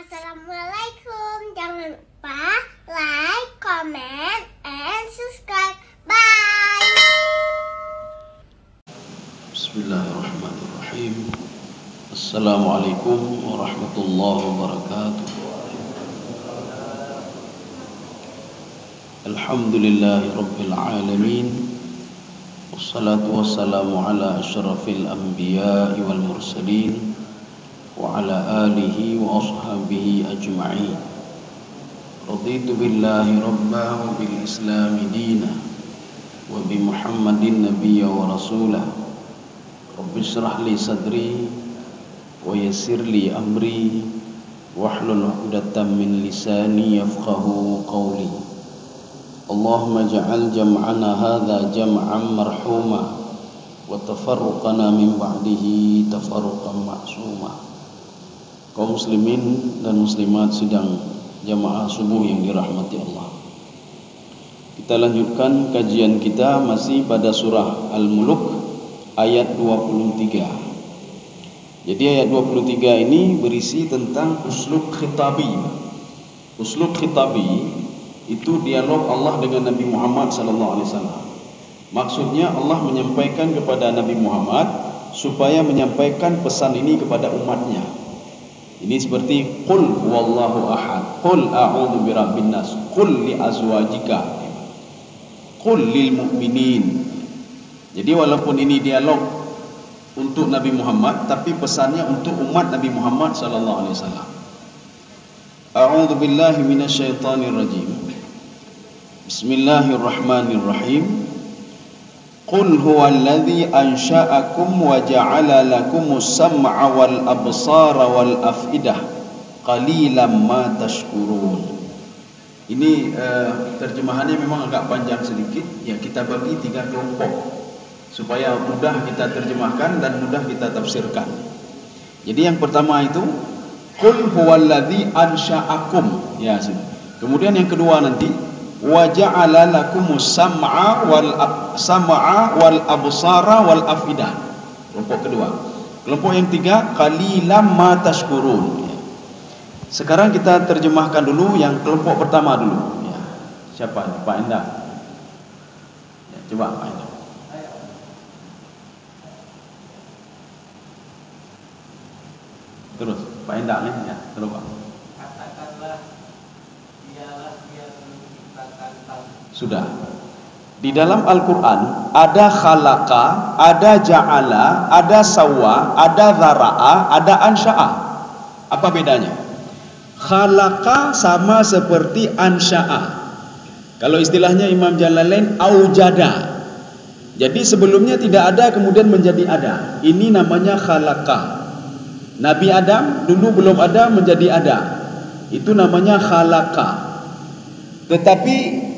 Assalamualaikum. Jangan lupa like, comment, and subscribe. Bye. Bismillahirrahmanirrahim. Assalamualaikum warahmatullahi wabarakatuh. Alhamdulillahi rabbil alamin. Wassalatu wassalamu ala asyrafil anbiya'i wal mursalin wa ala alihi wa ashabihi ajma'in. Raditu billahi rabba wa bil islami dina wa bi Muhammadin nabiyya wa rasulah. Rabbi shrah li sadri wa yassir li amri wahlul 'uqdatam min lisani yafqahu qawli. Allahumma ja'al jam'ana hadha jam'an marhuma wa tafarruqana min ba'dihi tafarruqan ma'suma. Kaum muslimin dan muslimat sidang jamaah subuh yang dirahmati Allah, kita lanjutkan kajian kita masih pada surah Al-Mulk ayat 23. Jadi ayat 23 ini berisi tentang uslub khitabi. Uslub khitabi itu dialog Allah dengan Nabi Muhammad SAW. Maksudnya Allah menyampaikan kepada Nabi Muhammad supaya menyampaikan pesan ini kepada umatnya. Ini seperti qul huwallahu ahad, qul a'udzu birabbin nas, qul li azwajika, qul lil mu'minin. Jadi walaupun ini dialog untuk Nabi Muhammad, tapi pesannya untuk umat Nabi Muhammad sallallahu alaihi wasallam. A'udzu billahi minasyaitonir rajim. Bismillahirrahmanirrahim. Qul huwallazi ansha'akum wa ja'ala lakumus sam'a wal absara wal afidah qalilan ma tashkurun. Ini terjemahannya memang agak panjang sedikit, ya kita bagi 3 kelompok supaya mudah kita terjemahkan dan mudah kita tafsirkan. Jadi yang pertama itu qul huwallazi ansha'akum, ya. Kemudian yang kedua nanti wa ja'ala lakumus sam'a wal absara wal afidah. Kelompok kedua. Kelompok yang tiga qalilan ma tashkurun. Sekarang kita terjemahkan dulu yang kelompok pertama dulu, ya. Siapa? Pak Endah. Ya, coba Pak Endah. Terus Pak Endah nih, ya, terus Pak. Sudah. Di dalam Al-Quran ada khalaqa, ada ja'ala, ada sawwa, ada dhara'a, ada ansha'a. Apa bedanya? Khalaqa sama seperti ansha'a. Kalau istilahnya Imam Jalalain, aujada. Jadi sebelumnya tidak ada kemudian menjadi ada. Ini namanya khalaqa. Nabi Adam dulu belum ada menjadi ada. Itu namanya khalaqa. Tetapi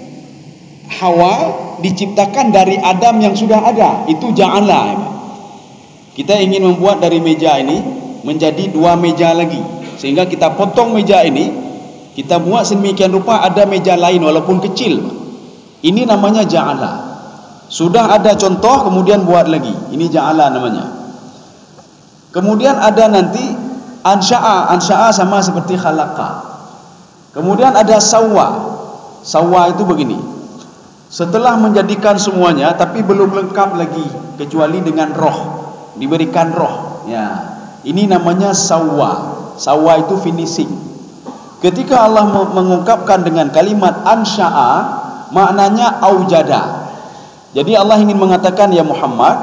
Hawa diciptakan dari Adam yang sudah ada, itu ja'ala. Kita ingin membuat dari meja ini menjadi 2 meja lagi, sehingga kita potong meja ini, kita buat sedemikian rupa ada meja lain walaupun kecil. Ini namanya ja'ala. Sudah ada contoh kemudian buat lagi, ini ja'ala namanya. Kemudian ada nanti ansha'a. Ansha'a sama seperti khalaqa. Kemudian ada sawwa. Sawwa itu begini, setelah menjadikan semuanya tapi belum lengkap lagi kecuali dengan roh, diberikan roh, ya. Ini namanya sawwa. Sawwa itu finishing. Ketika Allah mengungkapkan dengan kalimat ansha'a, maknanya aujada. Jadi Allah ingin mengatakan, ya Muhammad,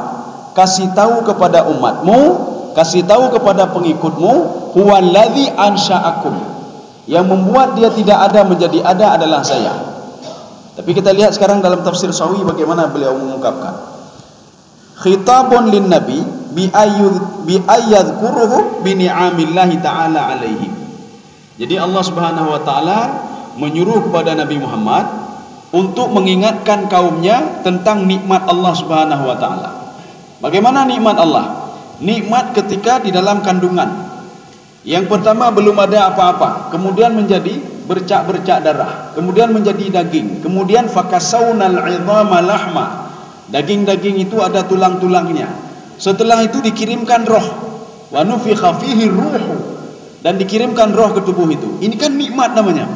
kasih tahu kepada umatmu, kasih tahu kepada pengikutmu, huwallazi ansha'akum. Yang membuat dia tidak ada menjadi ada adalah saya. Tapi kita lihat sekarang dalam tafsir Sawi bagaimana beliau mengungkapkan. Khitabun lin nabi bi ayyadhkuruhu bi ni'amillahi ta'ala alaihim. Jadi Allah Subhanahu wa taala menyuruh kepada Nabi Muhammad untuk mengingatkan kaumnya tentang nikmat Allah Subhanahu wa taala. Bagaimana nikmat Allah? Nikmat ketika di dalam kandungan. Yang pertama belum ada apa-apa, kemudian menjadi bercak-bercak darah, kemudian menjadi daging, kemudian fakasawnal 'idhama lahma. Daging-daging itu ada tulang-tulangnya. Setelah itu dikirimkan roh. Wa nufikha fihi ruhu. dan dikirimkan roh ke tubuh itu. Ini kan nikmat namanya.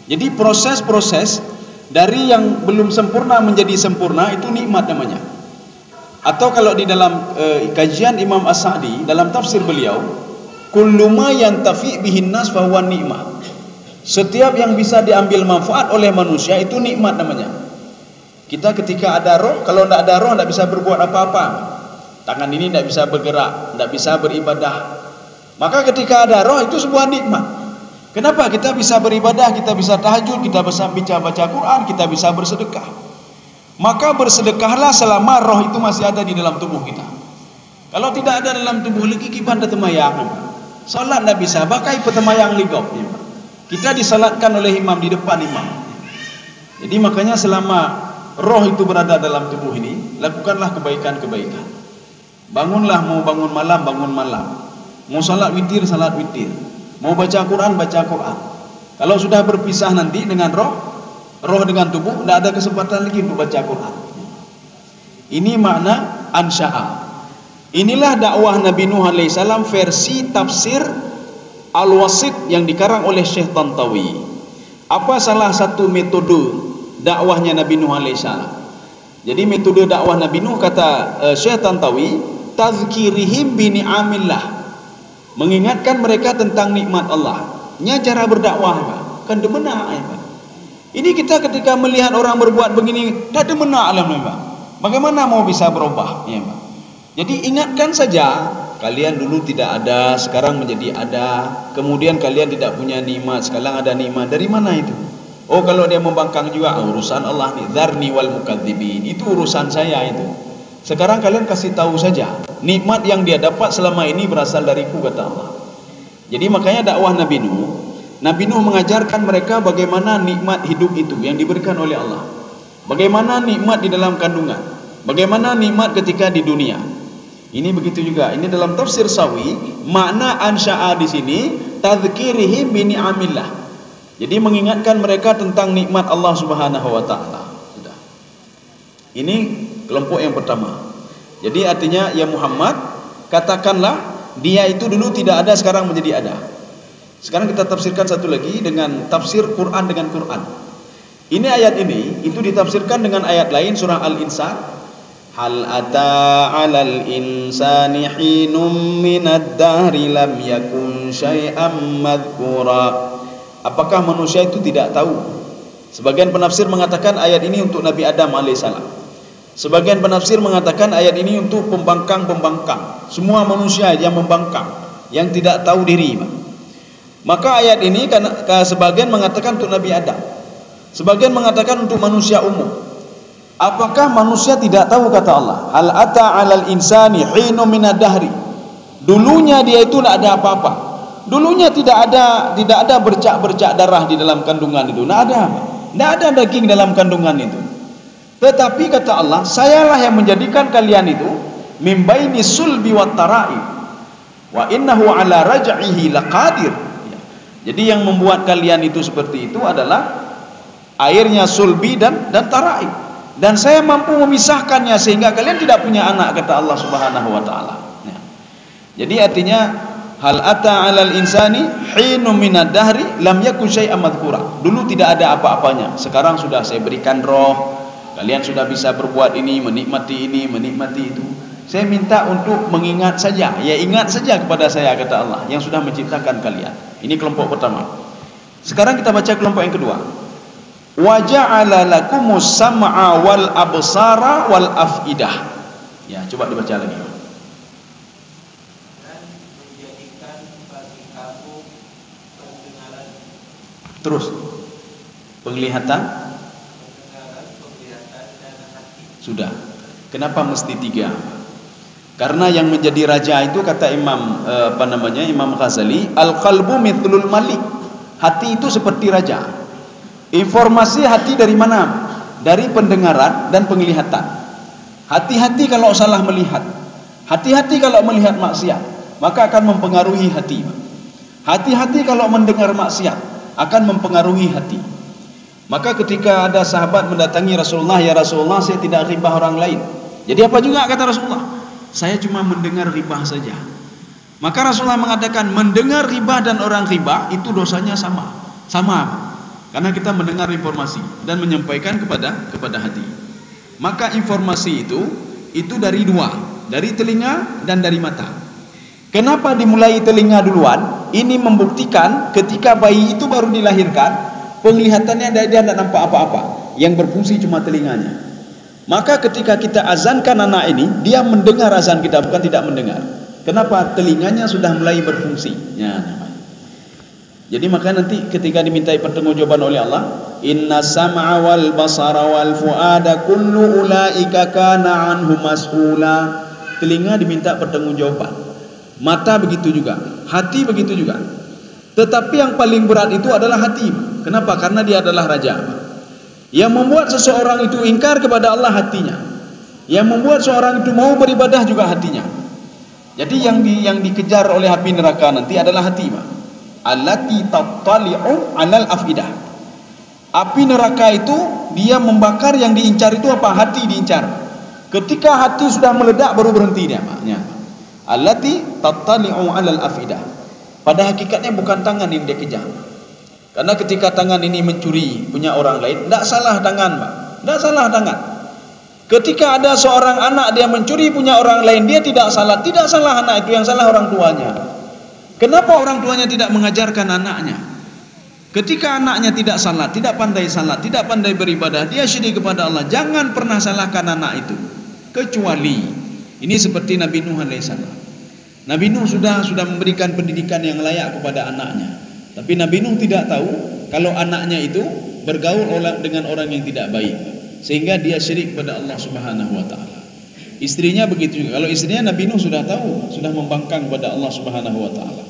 Jadi proses-proses dari yang belum sempurna menjadi sempurna itu nikmat namanya. Atau kalau di dalam kajian Imam As-Sa'di dalam tafsir beliau, kullu ma yantafi bihin nas fa huwa nikmah. Setiap yang bisa diambil manfaat oleh manusia itu nikmat namanya. Kita ketika ada roh, kalau tidak ada roh tidak bisa berbuat apa-apa. Tangan ini tidak bisa bergerak, tidak bisa beribadah. Maka ketika ada roh itu sebuah nikmat. Kenapa? Kita bisa beribadah, kita bisa tahajud, kita bisa baca Quran, kita bisa bersedekah. Maka bersedekahlah selama roh itu masih ada di dalam tubuh kita. Kalau tidak ada dalam tubuh lagi, kiban temayang. Salat tidak bisa, bakai petemayang ligop. Kita disalatkan oleh imam di depan imam. Jadi makanya selama roh itu berada dalam tubuh ini, lakukanlah kebaikan-kebaikan. Bangunlah, mau bangun malam, bangun malam. Mau salat witir, salat witir. Mau baca Quran, baca Quran. Kalau sudah berpisah nanti dengan roh dengan tubuh, tidak ada kesempatan lagi untuk baca Quran. Ini makna ansya'a. Inilah dakwah Nabi Nuh alaihissalam versi tafsir Al-Wasit yang dikarang oleh Syekh Tantawi. Apa salah satu metode dakwahnya Nabi Nuh alaihissalam? Jadi metode dakwah Nabi Nuh kata Syekh Tantawi, tazkirihim bi ni'amillah, mengingatkan mereka tentang nikmat Allah. Nya cara berdakwah kan demenak. Ini kita ketika melihat orang berbuat begini, tak demenak alam Pak. Bagaimana mau bisa berubah? Ya, Pak. Jadi ingatkan saja, kalian dulu tidak ada, sekarang menjadi ada. Kemudian kalian tidak punya nikmat, sekarang ada nikmat. Dari mana itu? Oh, kalau dia membangkang juga, urusan Allah nih. Dzarni wal mukadzibin. Itu urusan saya itu. Sekarang kalian kasih tahu saja, nikmat yang dia dapat selama ini berasal dariku, kata Allah. Jadi makanya dakwah Nabi Nuh mengajarkan mereka bagaimana nikmat hidup itu yang diberikan oleh Allah. Bagaimana nikmat di dalam kandungan. Bagaimana nikmat ketika di dunia. Ini begitu juga. Ini dalam tafsir Sawi, makna ansya'a di sini tadzkirihim bi ni'amillah. Jadi mengingatkan mereka tentang nikmat Allah Subhanahu wa taala. Sudah. Ini kelompok yang pertama. Jadi artinya ya Muhammad, katakanlah dia itu dulu tidak ada, sekarang menjadi ada. Sekarang kita tafsirkan satu lagi dengan tafsir Quran dengan Quran. Ini ayat ini itu ditafsirkan dengan ayat lain surah Al-Insan. Hal ata 'alal insani hinum minad dahri lam yakun syai'am madhkura. Apakah manusia itu tidak tahu? Sebagian penafsir mengatakan ayat ini untuk Nabi Adam alaihissalam. Sebagian penafsir mengatakan ayat ini untuk pembangkang-pembangkang, semua manusia yang membangkang, yang tidak tahu diri. Maka ayat ini sebagian mengatakan untuk Nabi Adam, sebagian mengatakan untuk manusia umum. Apakah manusia tidak tahu, kata Allah, hal ata 'alal insani hinum minad dahri. Dulunya dia itu tidak ada apa-apa. Dulunya tidak ada bercak-bercak darah di dalam kandungan itu. Tidak ada daging dalam kandungan itu. Tetapi kata Allah, sayalah yang menjadikan kalian itu mim baini sulbi wat tara'i wa innahu ala raj'ihi laqadir. Jadi yang membuat kalian itu seperti itu adalah airnya sulbi dan tara'i. Dan saya mampu memisahkannya sehingga kalian tidak punya anak, kata Allah Subhanahu wa taala. Jadi artinya hal ata 'alal insani hinum minad dahri lam yakun syai'an madhkura. Dulu tidak ada apa-apanya, sekarang sudah saya berikan roh. Kalian sudah bisa berbuat ini, menikmati itu. Saya minta untuk mengingat saja. Ya, ingat saja kepada saya, kata Allah, yang sudah menciptakan kalian. Ini kelompok pertama. Sekarang kita baca kelompok yang kedua. Wa ja'ala lakumus sam'a wal absara wal afidah. Ya, coba dibaca lagi. Dan menjadikan bagi kamu pendengaran. Terus. Penglihatan Dan hati. Sudah. Kenapa mesti 3? Karena yang menjadi raja itu kata Imam Imam Ghazali, al-qalbu mithlul malik. Hati itu seperti raja. Informasi hati dari mana? Dari pendengaran dan penglihatan. Hati-hati kalau salah melihat. Hati-hati kalau melihat maksiat, maka akan mempengaruhi hati. Hati-hati kalau mendengar maksiat, akan mempengaruhi hati. Maka ketika ada sahabat mendatangi Rasulullah, ya Rasulullah, saya tidak ribah orang lain. Jadi apa juga kata Rasulullah? Saya cuma mendengar ribah saja. Maka Rasulullah mengatakan mendengar riba dan orang riba itu dosanya sama. Karena kita mendengar informasi dan menyampaikan kepada hati. Maka informasi itu dari dua, dari telinga dan dari mata. Kenapa dimulai telinga duluan? Ini membuktikan ketika bayi itu baru dilahirkan, penglihatannya dia tidak nampak apa-apa. Yang berfungsi cuma telinganya. Maka ketika kita azankan anak ini, dia mendengar azan kita, bukan tidak mendengar. Kenapa? Telinganya sudah mulai berfungsi. Ya, jadi maka nanti ketika dimintai pertanggungjawaban oleh Allah, inna sam'a wal basara wal fuada kullu ulaika kana anhu mas'ula. Telinga diminta pertanggungjawaban, mata begitu juga, hati begitu juga. Tetapi yang paling berat itu adalah hati. Kenapa? Karena dia adalah raja. Yang membuat seseorang itu ingkar kepada Allah hatinya. Yang membuat seorang itu mau beribadah juga hatinya. Jadi yang dikejar oleh api neraka nanti adalah hati, Pak. Allati tattali'u 'alal afidah. Api neraka itu dia membakar, yang diincar itu apa? Hati diincar. Ketika hati sudah meledak baru berhenti dia, Pak. Ya. Allati tattali'u 'alal afidah. Pada hakikatnya bukan tangan yang dia kejar. Karena ketika tangan ini mencuri punya orang lain, tidak salah tangan, Pak. Tidak salah tangan. Ketika ada seorang anak dia mencuri punya orang lain, dia tidak salah. Tidak salah anak itu, yang salah orang tuanya. Kenapa orang tuanya tidak mengajarkan anaknya? Ketika anaknya tidak salat, tidak pandai beribadah, dia syirik kepada Allah. Jangan pernah salahkan anak itu. Kecuali ini seperti Nabi Nuh alaihissalam. Nabi Nuh sudah memberikan pendidikan yang layak kepada anaknya. Tapi Nabi Nuh tidak tahu kalau anaknya itu bergaul dengan orang yang tidak baik, sehingga dia syirik kepada Allah Subhanahu wa taala. Istrinya begitu juga. Kalau istrinya Nabi Nuh sudah tahu, sudah membangkang kepada Allah Subhanahu wa taala.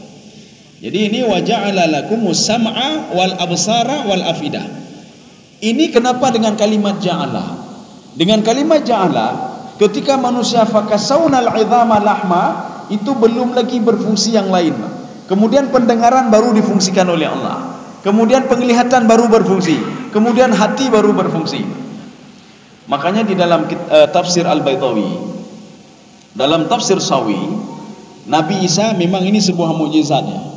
Jadi ini wa ja'ala lakumus sam'a wal absara wal afidah. Ini kenapa dengan kalimat ja'ala? Dengan kalimat ja'ala, ketika manusia fakasawnal 'idhama lahma, itu belum lagi berfungsi yang lain. Kemudian pendengaran baru difungsikan oleh Allah. Kemudian penglihatan baru berfungsi. Kemudian hati baru berfungsi. Makanya di dalam tafsir Al-Baitawi, dalam tafsir Sawi, Nabi Isa memang ini sebuah mukjizatnya.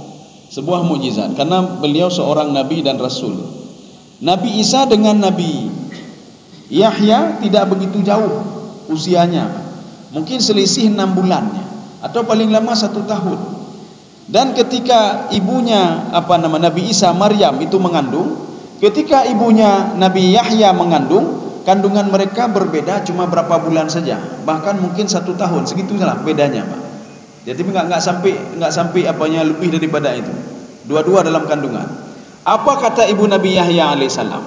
Sebuah mukjizat karena beliau seorang nabi dan rasul. Nabi Isa dengan Nabi Yahya tidak begitu jauh usianya. Mungkin selisih 6 bulannya atau paling lama 1 tahun. Dan ketika ibunya Nabi Isa, Maryam itu mengandung, ketika ibunya Nabi Yahya mengandung, kandungan mereka berbeda cuma berapa bulan saja, bahkan mungkin 1 tahun, segitulah bedanya, Pak. Jadi enggak sampai lebih daripada itu. Dua-dua dalam kandungan. Apa kata ibu Nabi Yahya alaihissalam?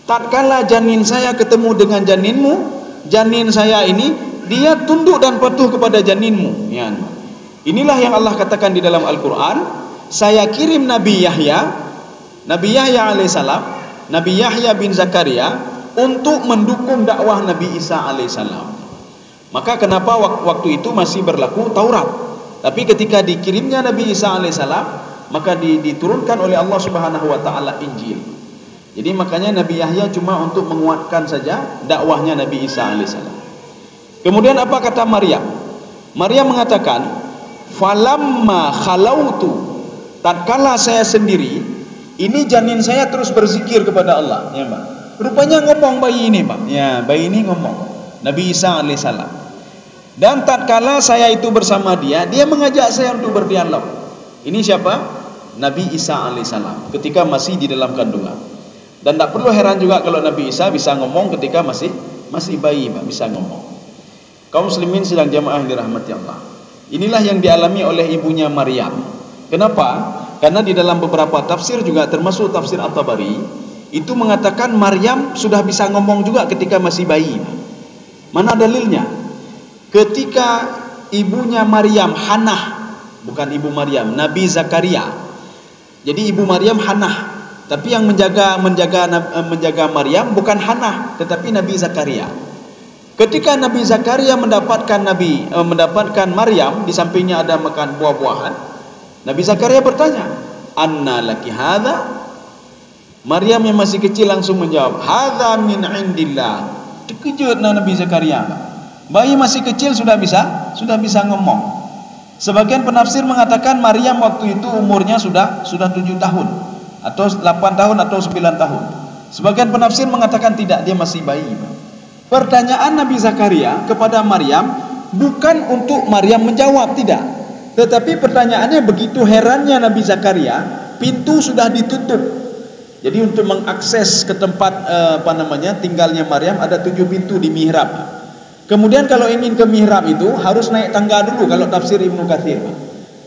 Tatkala janin saya ketemu dengan janinmu, janin saya ini dia tunduk dan patuh kepada janinmu. Ya. Inilah yang Allah katakan di dalam Al-Quran. Saya kirim Nabi Yahya alaihissalam, Nabi Yahya bin Zakaria, untuk mendukung dakwah Nabi Isa alaihissalam. Maka kenapa waktu itu masih berlaku Taurat? Tapi ketika dikirimnya Nabi Isa alaihissalam, maka diturunkan oleh Allah Subhanahu wa taala Injil. Jadi makanya Nabi Yahya cuma untuk menguatkan saja dakwahnya Nabi Isa alaihissalam. Kemudian apa kata Maryam? Maryam mengatakan, "Falamma khalautu," tatkala saya sendiri, ini janin saya terus berzikir kepada Allah, ya, Pak. Rupanya ngomong bayi ini, Pak. Ya, bayi ini ngomong. Nabi Isa alaihissalam. Dan tatkala saya itu bersama dia mengajak saya untuk berdialog. Ini siapa? Nabi Isa alaihissalam ketika masih di dalam kandungan. Dan tak perlu heran juga kalau Nabi Isa bisa ngomong ketika masih bayi, Pak, bisa ngomong. Kaum muslimin sedang jamaah yang dirahmati Allah. Inilah yang dialami oleh ibunya Maryam. Kenapa? Karena di dalam beberapa tafsir juga termasuk tafsir At-Tabari itu mengatakan Maryam sudah bisa ngomong juga ketika masih bayi. Mana dalilnya? Ketika ibunya Maryam, Hannah, bukan ibu Maryam, Nabi Zakaria. Jadi ibu Maryam Hannah, tapi yang menjaga Maryam bukan Hannah, tetapi Nabi Zakaria. Ketika Nabi Zakaria mendapatkan Maryam, di sampingnya ada makan buah-buahan, Nabi Zakaria bertanya, "Anna laki hadza?" Maryam yang masih kecil langsung menjawab, "Hadza min indillah." Terkejut Nabi Zakaria. Bayi masih kecil sudah bisa ngomong. Sebagian penafsir mengatakan Maryam waktu itu umurnya sudah 7 tahun atau 8 tahun atau 9 tahun. Sebagian penafsir mengatakan tidak, dia masih bayi. Pertanyaan Nabi Zakaria kepada Maryam bukan untuk Maryam menjawab, tidak. Tetapi pertanyaannya begitu herannya Nabi Zakaria, pintu sudah ditutup. Jadi untuk mengakses ke tempat tinggalnya Maryam ada 7 pintu di mihrab. Kemudian kalau ingin ke mihrab itu harus naik tangga dulu kalau tafsir Ibnu Katsir.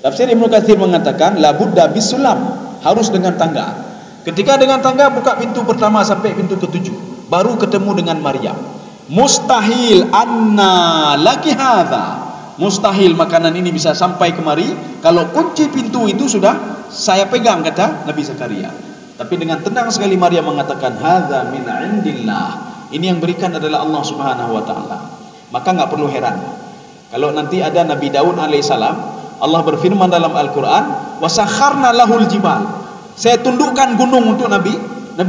Tafsir Ibnu Katsir mengatakan labudda bisulam, harus dengan tangga. Ketika dengan tangga buka pintu pertama sampai pintu ke-7, baru ketemu dengan Maryam. Mustahil anna laki hadza. Mustahil makanan ini bisa sampai kemari kalau kunci pintu itu sudah saya pegang, kata Nabi Zakaria. Tapi dengan tenang sekali Maryam mengatakan hadza min indillah. Ini yang berikan adalah Allah Subhanahu wa taala. Maka enggak perlu heran kalau nanti ada Nabi Daud alaihissalam, Allah berfirman dalam Al-Qur'an, "Wasakharna lahul jibal." Saya tundukkan gunung untuk Nabi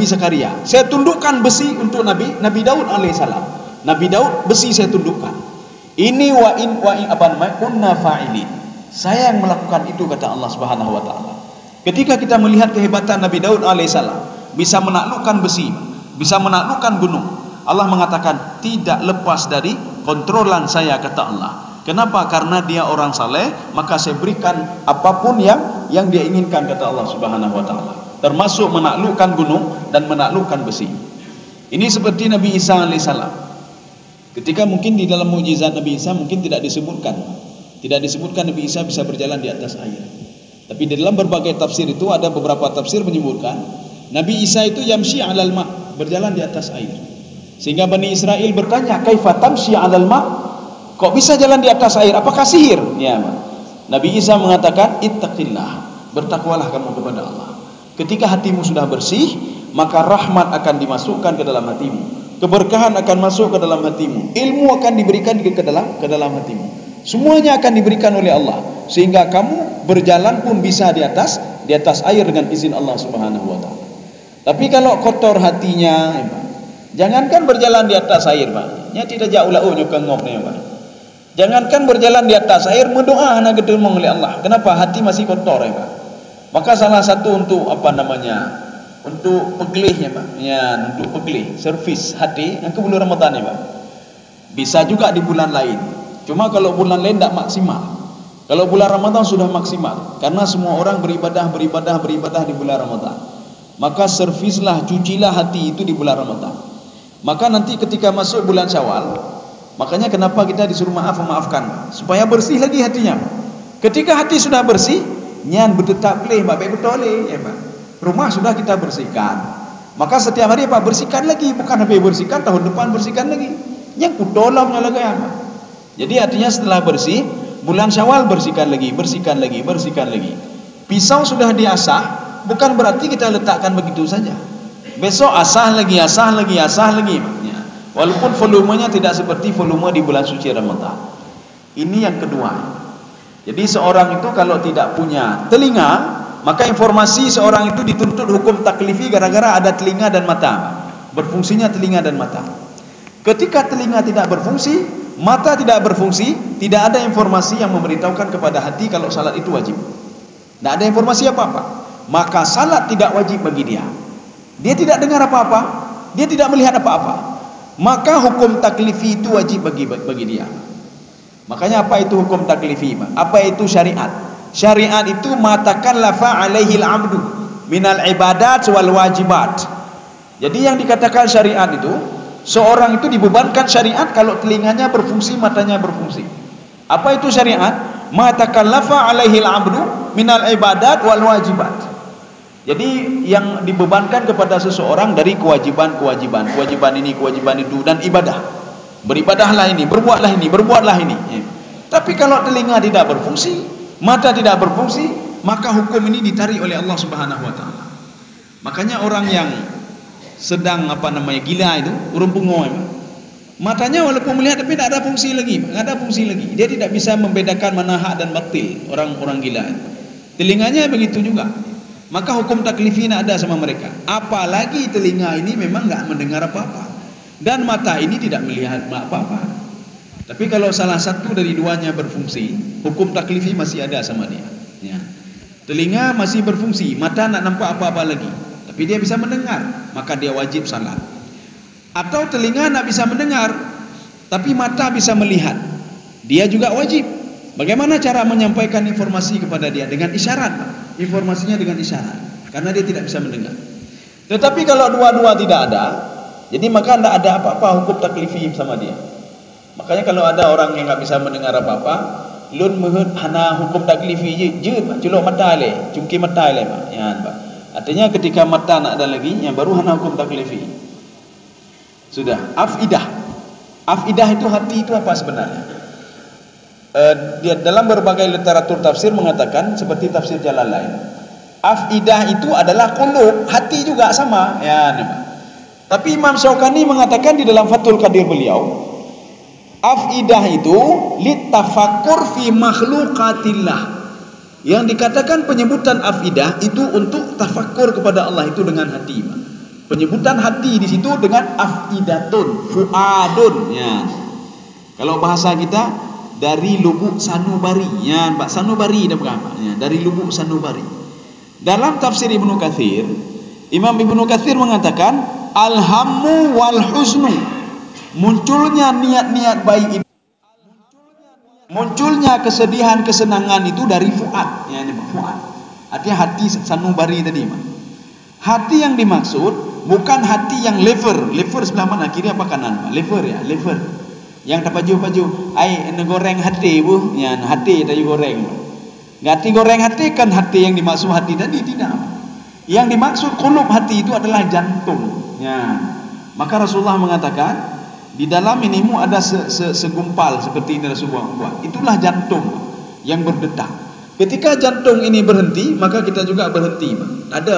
Zakaria. Saya tundukkan besi untuk Nabi Daud alaihissalam. Nabi Daud besi saya tundukkan. Ini kunna fa'ilin. Saya yang melakukan itu, kata Allah Subhanahu wa taala. Ketika kita melihat kehebatan Nabi Daud alaihissalam, bisa menaklukkan besi, bisa menaklukkan gunung, Allah mengatakan tidak lepas dari kontrolan saya, kata Allah. Kenapa? Karena dia orang saleh, maka saya berikan apapun yang dia inginkan, kata Allah Subhanahu wa taala. Termasuk menaklukkan gunung dan menaklukkan besi. Ini seperti Nabi Isa alaihissalam. Ketika mungkin di dalam mukjizat Nabi Isa mungkin tidak disebutkan Nabi Isa bisa berjalan di atas air. Tapi di dalam berbagai tafsir itu ada beberapa tafsir menyebutkan Nabi Isa itu yamshi 'alal ma', berjalan di atas air. Sehingga Bani Israel bertanya, "Kaifa tamshi 'alal ma'?" Kok bisa jalan di atas air? Apakah sihir? Ya, Nabi Isa mengatakan, "Ittaqillah." Bertakwalah kamu kepada Allah. Ketika hatimu sudah bersih, maka rahmat akan dimasukkan ke dalam hatimu. Keberkahan akan masuk ke dalam hatimu. Ilmu akan diberikan ke dalam hatimu. Semuanya akan diberikan oleh Allah sehingga kamu berjalan pun bisa di atas air dengan izin Allah Subhanahu wa taala. Tapi kalau kotor hatinya, jangankan berjalan di atas air, Pak. Nya tidak jauh lah nyokong nih, Pak. Jangankan berjalan di atas air, berdoa nak ketemu oleh Allah. Kenapa? Hati masih kotor, ya, Pak. Maka salah satu untuk untuk pegelihnya, Pak. Ya, untuk pegelih, servis hati yang ke bulan Ramadan, ya, Pak. Bisa juga di bulan lain. Cuma kalau bulan lain tidak maksimal. Kalau bulan Ramadan sudah maksimal, karena semua orang beribadah di bulan Ramadan. Maka servislah, cucilah hati itu di bulan Ramadan. Maka nanti ketika masuk bulan Syawal, makanya kenapa kita disuruh maafkan, supaya bersih lagi hatinya. Ketika hati sudah bersih, nyan bertetap leh, betul ya, Pak. Rumah sudah kita bersihkan. Maka setiap hari Pak bersihkan lagi, bukan habis bersihkan tahun depan bersihkan lagi. Yang kudolamnya lagi, Pak. Jadi artinya setelah bersih, bulan Syawal bersihkan lagi. Pisau sudah diasah, bukan berarti kita letakkan begitu saja. Besok asah lagi. Ya. Walaupun volumenya tidak seperti volume di bulan suci Ramadan. Ini yang kedua. Jadi seorang itu kalau tidak punya telinga, maka informasi seorang itu dituntut hukum taklifi gara-gara ada telinga dan mata. Berfungsinya telinga dan mata. Ketika telinga tidak berfungsi, mata tidak berfungsi, tidak ada informasi yang memberitahukan kepada hati kalau salat itu wajib. Tidak ada informasi apa-apa. Maka salat tidak wajib bagi dia. Dia tidak dengar apa-apa, dia tidak melihat apa-apa. Maka hukum taklifi itu wajib bagi dia. Makanya apa itu hukum taklifi? Apa itu syariat? Syariat itu matakan lafa alaihi al-abdu minal ibadat wal wajibat. Jadi yang dikatakan syariat itu, seorang itu dibebankan syariat kalau telinganya berfungsi, matanya berfungsi. Apa itu syariat? Matakan lafa alaihi al-abdu minal ibadat wal wajibat. Jadi yang dibebankan kepada seseorang dari kewajiban ini, kewajiban itu, dan ibadah. Beribadahlah ini, berbuatlah ini. Tapi kalau telinga tidak berfungsi, mata tidak berfungsi, maka hukum ini ditarik oleh Allah Subhanahu wa taala. Makanya orang yang sedang gila itu, urung pungo, matanya walaupun melihat tapi tidak ada fungsi lagi. Dia tidak bisa membedakan mana hak dan batil, orang gila. Telinganya begitu juga. Maka hukum taklifi ada sama mereka. Apalagi telinga ini memang enggak mendengar apa-apa dan mata ini tidak melihat apa-apa. Tapi kalau salah satu dari duanya berfungsi, hukum taklifi masih ada sama dia. Ya. Telinga masih berfungsi, mata nak nampak apa-apa lagi, tapi dia bisa mendengar, maka dia wajib salat. Atau telinga nak bisa mendengar, tapi mata bisa melihat, dia juga wajib. Bagaimana cara menyampaikan informasi kepada dia? Dengan isyarat. Informasinya dengan isyarat, karena dia tidak bisa mendengar. Tetapi kalau dua-dua tidak ada, jadi maka tidak ada apa-apa hukum taklifi sama dia. Makanya kalau ada orang yang tak bisa mendengar apa-apa, lun muhut hana hukum taklifi je culuk mata le, cungki mata le pak. Ya, pak. Artinya ketika mata nak ada lagi, yang baru hana hukum taklifi. Sudah. Afidah. Afidah itu hati itu apa sebenarnya? Dia dalam berbagai literatur tafsir mengatakan seperti tafsir Jalalain. Afidah itu adalah qulub, hati juga sama. Ya, nih, pak. Tapi Imam Syaukani mengatakan di dalam Fathul Qadir beliau, afidah itu litafakkur fi makhluqatillah. Yang dikatakan penyebutan afidah itu untuk tafakkur kepada Allah itu dengan hati. Penyebutan hati di situ dengan afidatun, fuadun. Ya. Kalau bahasa kita dari lubuk sanubari. Ya, Pak, sanubari dah berapa? Ya, dari lubuk sanubari. Dalam tafsir Ibnu Katsir, Imam Ibnu Katsir mengatakan alhammu wal huznu, munculnya niat-niat baik itu, munculnya kesedihan, kesenangan itu dari fuad. Ya, ini fuad. Artinya hati sanubari tadi. Hati yang dimaksud bukan hati yang lever. Lever sebelah mana? Kiri apa kanan? Lever ya, lever. Yang tak paju-paju, ai goreng hati bu, ya hati tadi goreng. Hati goreng hati kan hati yang dimaksud hati tadi tidak. Yang dimaksud qulub hati itu adalah jantung. Ya. Maka Rasulullah mengatakan di dalam inimu ada segumpal seperti ini Rasulullah buat. Itulah jantung yang berdetak. Ketika jantung ini berhenti, maka kita juga berhenti. Ada.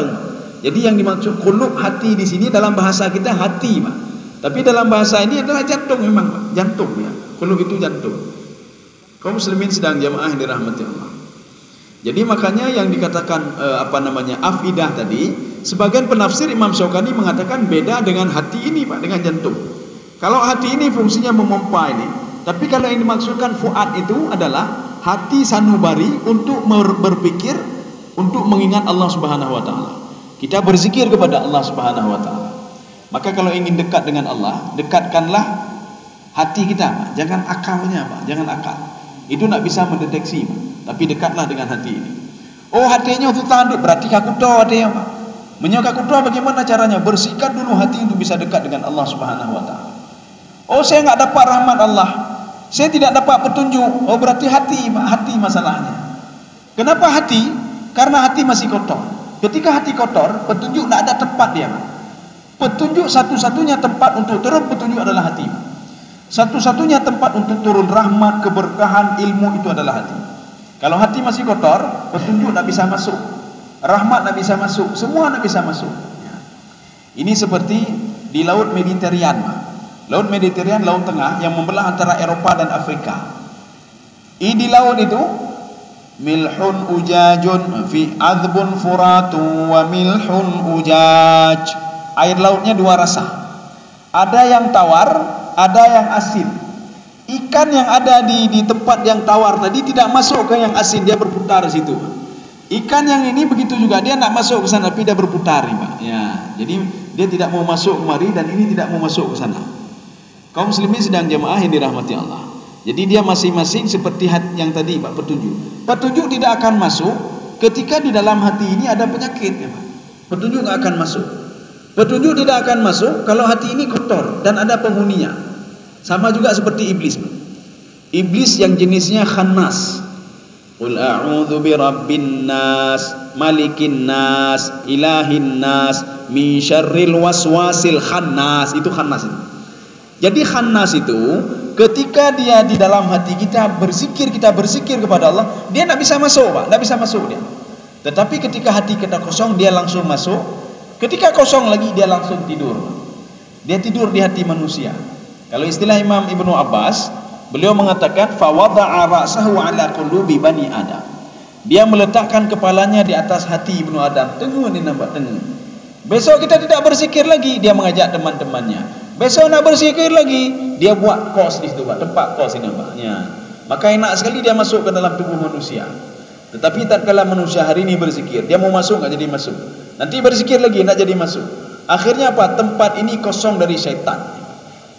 Jadi yang dimaksud qulub hati di sini dalam bahasa kita hati, Pak. Tapi dalam bahasa ini adalah jantung memang, Pak. Jantung ya. Qulub itu jantung. Kaum muslimin sedang jamaah yang dirahmati Allah. Jadi makanya yang dikatakan afidah tadi, sebagian penafsir Imam Syaukani mengatakan beda dengan hati ini, Pak, dengan jantung. Kalau hati ini fungsinya memompa ini, tapi kalau yang dimaksudkan fuad itu adalah hati sanubari untuk berpikir, untuk mengingat Allah Subhanahu wa taala. Kita berzikir kepada Allah Subhanahu wa taala. Maka kalau ingin dekat dengan Allah, dekatkanlah hati kita, Pak. Jangan akalnya, Pak. Jangan akal. Itu nak bisa mendeteksi, Pak. Tapi dekatlah dengan hati ini. Oh, hatinya itu tanduk, berarti kakuto hatinya, Pak. Menyakakuto bagaimana caranya? Bersihkan dulu hati untuk bisa dekat dengan Allah Subhanahu wa taala. Oh, saya enggak dapat rahmat Allah. Saya tidak dapat petunjuk. Oh, berarti hati masalahnya. Kenapa hati? Karena hati masih kotor. Ketika hati kotor, petunjuk tidak ada tempat dia. Petunjuk satu-satunya tempat untuk turun petunjuk adalah hati. Satu-satunya tempat untuk turun rahmat, keberkahan, ilmu itu adalah hati. Kalau hati masih kotor, petunjuk tidak bisa masuk, rahmat tidak bisa masuk, semua tidak bisa masuk. Ini seperti di Laut Mediterranean. Laut Mediterranean, Laut Tengah yang membelah antara Eropa dan Afrika. Di laut itu milhun ujajun fi adbun furatun wa milhun ujaj. Air lautnya dua rasa. Ada yang tawar, ada yang asin. Ikan yang ada di tempat yang tawar tadi tidak masuk ke yang asin, dia berputar di situ. Ikan yang ini begitu juga, dia nak masuk ke sana tapi dia berputar, Pak. Ya, jadi dia tidak mau masuk kemari dan ini tidak mau masuk ke sana. Kaum muslimin sedang jamaah yang dirahmati Allah. Jadi dia masing-masing seperti yang tadi, Pak, petunjuk. Petunjuk tidak akan masuk ketika di dalam hati ini ada penyakit, ya, Pak. Petunjuk tidak akan masuk. Petunjuk tidak akan masuk kalau hati ini kotor dan ada penghuninya. Sama juga seperti iblis. Iblis yang jenisnya khannas. Qul a'udzu birabbin nas, malikin nas, ilahin nas, min syarril waswasil khannas. Itu khannas. Jadi khannas itu ketika dia di dalam hati kita berzikir kepada Allah, dia tidak bisa masuk, Pak. Tidak bisa masuk dia. Tetapi ketika hati kita kosong, dia langsung masuk. Ketika kosong lagi, dia langsung tidur. Dia tidur di hati manusia. Kalau istilah Imam Ibnu Abbas, beliau mengatakan fawadha'a ra'sahu 'ala qulubi bani Adam. Dia meletakkan kepalanya di atas hati Ibnu Adam. Tengok ni nampak, tengok. Besok kita tidak berzikir lagi, dia mengajak teman-temannya. Besok nak berzikir lagi, dia buat kos di situ, Pak. Tempat kos ini, Pak. Ya. Maka enak sekali dia masuk ke dalam tubuh manusia. Tetapi tatkala manusia hari ini berzikir, dia mau masuk enggak jadi masuk. Nanti berzikir lagi enggak jadi masuk. Akhirnya apa? Tempat ini kosong dari syaitan.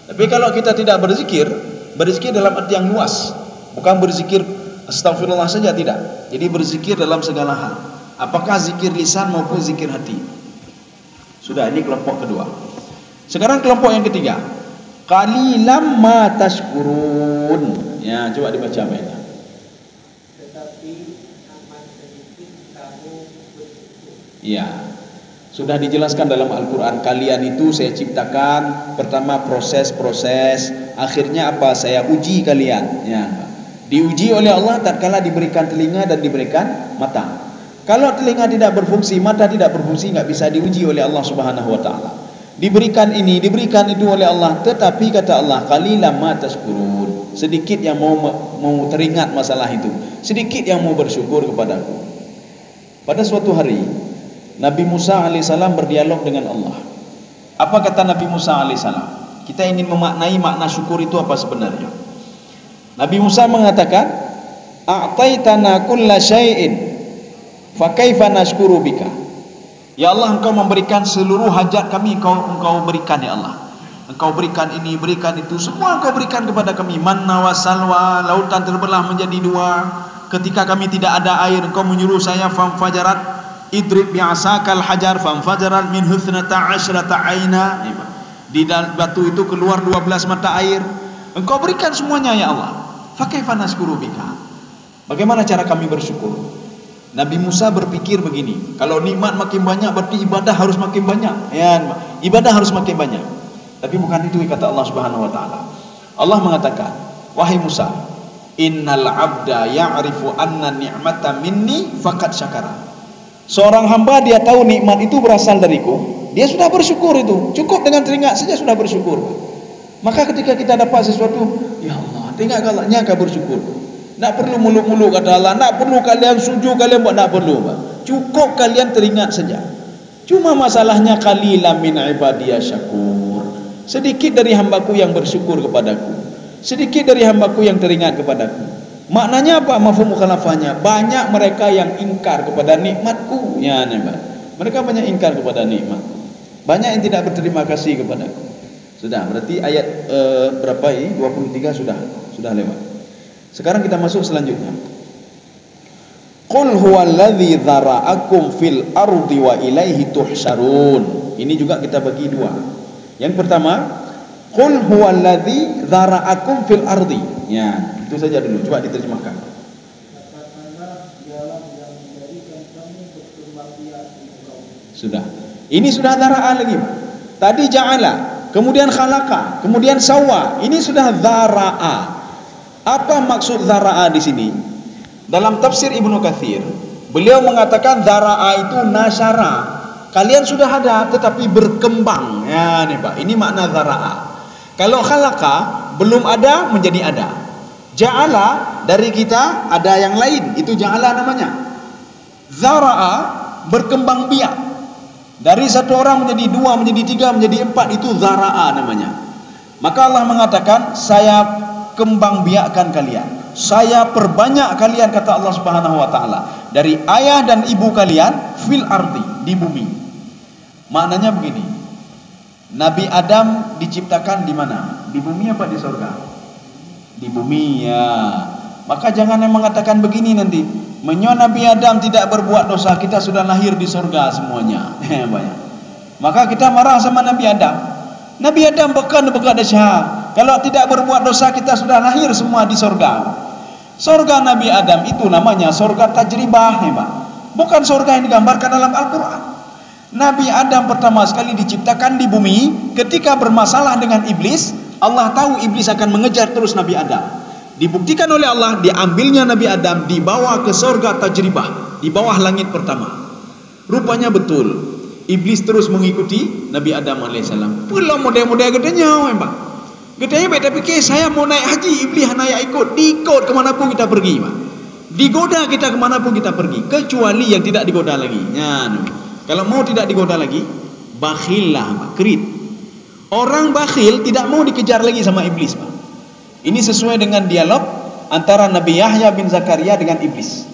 Tapi kalau kita tidak berzikir, berzikir dalam arti yang luas. Bukan berzikir astagfirullah saja, tidak. Jadi berzikir dalam segala hal. Apakah zikir lisan maupun zikir hati. Sudah, ini kelompok kedua. Sekarang kelompok yang ketiga. Qalilam ma tashkurun. Ya, coba dibaca baiknya. Tetapi amat sedikit kamu bersyukur. Ya. Sudah dijelaskan dalam Al-Quran. Kalian itu saya ciptakan. Pertama proses-proses. Akhirnya apa? Saya uji kalian. Ya. Diuji oleh Allah tatkala diberikan telinga dan diberikan mata. Kalau telinga tidak berfungsi, mata tidak berfungsi, enggak bisa diuji oleh Allah Subhanahu wa taala. Diberikan ini, diberikan itu oleh Allah, tetapi kata Allah, qalilan ma tashkurun. Sedikit yang mau teringat masalah itu, sedikit yang mau bersyukur kepadaku. Pada suatu hari, Nabi Musa alaihissalam berdialog dengan Allah. Apa kata Nabi Musa alaihissalam? Kita ingin memaknai makna syukur itu apa sebenarnya. Nabi Musa mengatakan, a'taitana kulla syai'in fa kaifa nashkuru bika. Ya Allah, engkau memberikan seluruh hajat kami, engkau berikan ya Allah. Engkau berikan ini, berikan itu, semua engkau berikan kepada kami. Manna wa salwa, lautan terbelah menjadi dua. Ketika kami tidak ada air, engkau menyuruh saya famfajarat idrib bi'asakal hajar famfajarat min huthnata asyrata aina. Di batu itu keluar 12 mata air. Engkau berikan semuanya ya Allah. Fa kaifa nashkuru bika. Bagaimana cara kami bersyukur? Nabi Musa berpikir begini, kalau nikmat makin banyak berarti ibadah harus makin banyak. Ya, ibadah harus makin banyak. Tapi bukan itu kata Allah Subhanahu wa taala. Allah mengatakan, wahai Musa, innal abda ya'rifu anna ni'mata minni faqad syakara. Seorang hamba dia tahu nikmat itu berasal dariku, dia sudah bersyukur itu. Cukup dengan teringat saja sudah bersyukur. Maka ketika kita dapat sesuatu, ya Allah, teringat galaknya kau bersyukur. Tak perlu muluk-muluk kata Allah. Tak perlu kalian sujud, kalian buat, tak perlu. Cukup kalian teringat saja. Cuma masalahnya qalilan min ibadiyah syakur. Sedikit dari hambaku yang bersyukur kepadaku. Sedikit dari hambaku yang teringat kepadaku. Maknanya apa? Mafhum mukhalafahnya. Banyak mereka yang ingkar kepada nikmatku. Ya, mereka banyak ingkar kepada nikmatku. Banyak yang tidak berterima kasih kepadaku. Sudah, berarti ayat berapa ini? 23 sudah lewat. Sekarang kita masuk selanjutnya. Qul huwallazi dzara'akum fil ardi wa ilaihi tuhsyarun. Ini juga kita bagi dua. Yang pertama, qul huwallazi dzara'akum fil ardi. Ya, itu saja dulu. Coba diterjemahkan. Katakanlah dialah yang menjadikan kamu berkembang biak di muka bumi. Sudah. Ini sudah dzara'a lagi. Tadi ja'ala, kemudian khalaqa, kemudian sawwa. Ini sudah dzara'a. Apa maksud dzara'a di sini? Dalam tafsir Ibnu Katsir, beliau mengatakan dzara'a itu nasyara. Kalian sudah ada tetapi berkembang. Ya, nih Pak, ini makna dzara'a. Kalau khalaqa belum ada menjadi ada. Ja'ala dari kita ada yang lain, itu ja'ala namanya. Dzara'a berkembang biak. Dari satu orang menjadi dua, menjadi tiga, menjadi empat, itu dzara'a namanya. Maka Allah mengatakan, saya kembang biakkan kalian, saya perbanyak kalian, kata Allah Subhanahu wa taala, dari ayah dan ibu kalian fil ardi, di bumi. Maknanya begini, Nabi Adam diciptakan di mana? Di bumi apa di surga? Di bumi, ya. Maka jangan yang mengatakan begini nanti, menyo Nabi Adam tidak berbuat dosa, kita sudah lahir di surga semuanya. Banyak. Maka kita marah sama Nabi Adam. Nabi Adam bukan dahsyat. Kalau tidak berbuat dosa kita sudah lahir semua di surga. Surga Nabi Adam itu namanya surga tajribah, Pak. Bukan surga yang digambarkan dalam Al-Quran. Nabi Adam pertama sekali diciptakan di bumi. Ketika bermasalah dengan iblis, Allah tahu iblis akan mengejar terus Nabi Adam. Dibuktikan oleh Allah, diambilnya Nabi Adam, dibawa ke surga tajribah, di bawah langit pertama. Rupanya betul, iblis terus mengikuti Nabi Adam alaihissalam. Pula model-model gedenya, Pak. Gedenya baik, tapi saya mau naik haji, iblis naik ikut kemanapun kita pergi, Pak. Digoda kita kemanapun kita pergi, kecuali yang tidak digoda lagi. Ya, kalau mau tidak digoda lagi, bakhillah, Pak, kerit. Orang bakhil tidak mau dikejar lagi sama iblis, Pak. Ini sesuai dengan dialog antara Nabi Yahya bin Zakaria dengan iblis.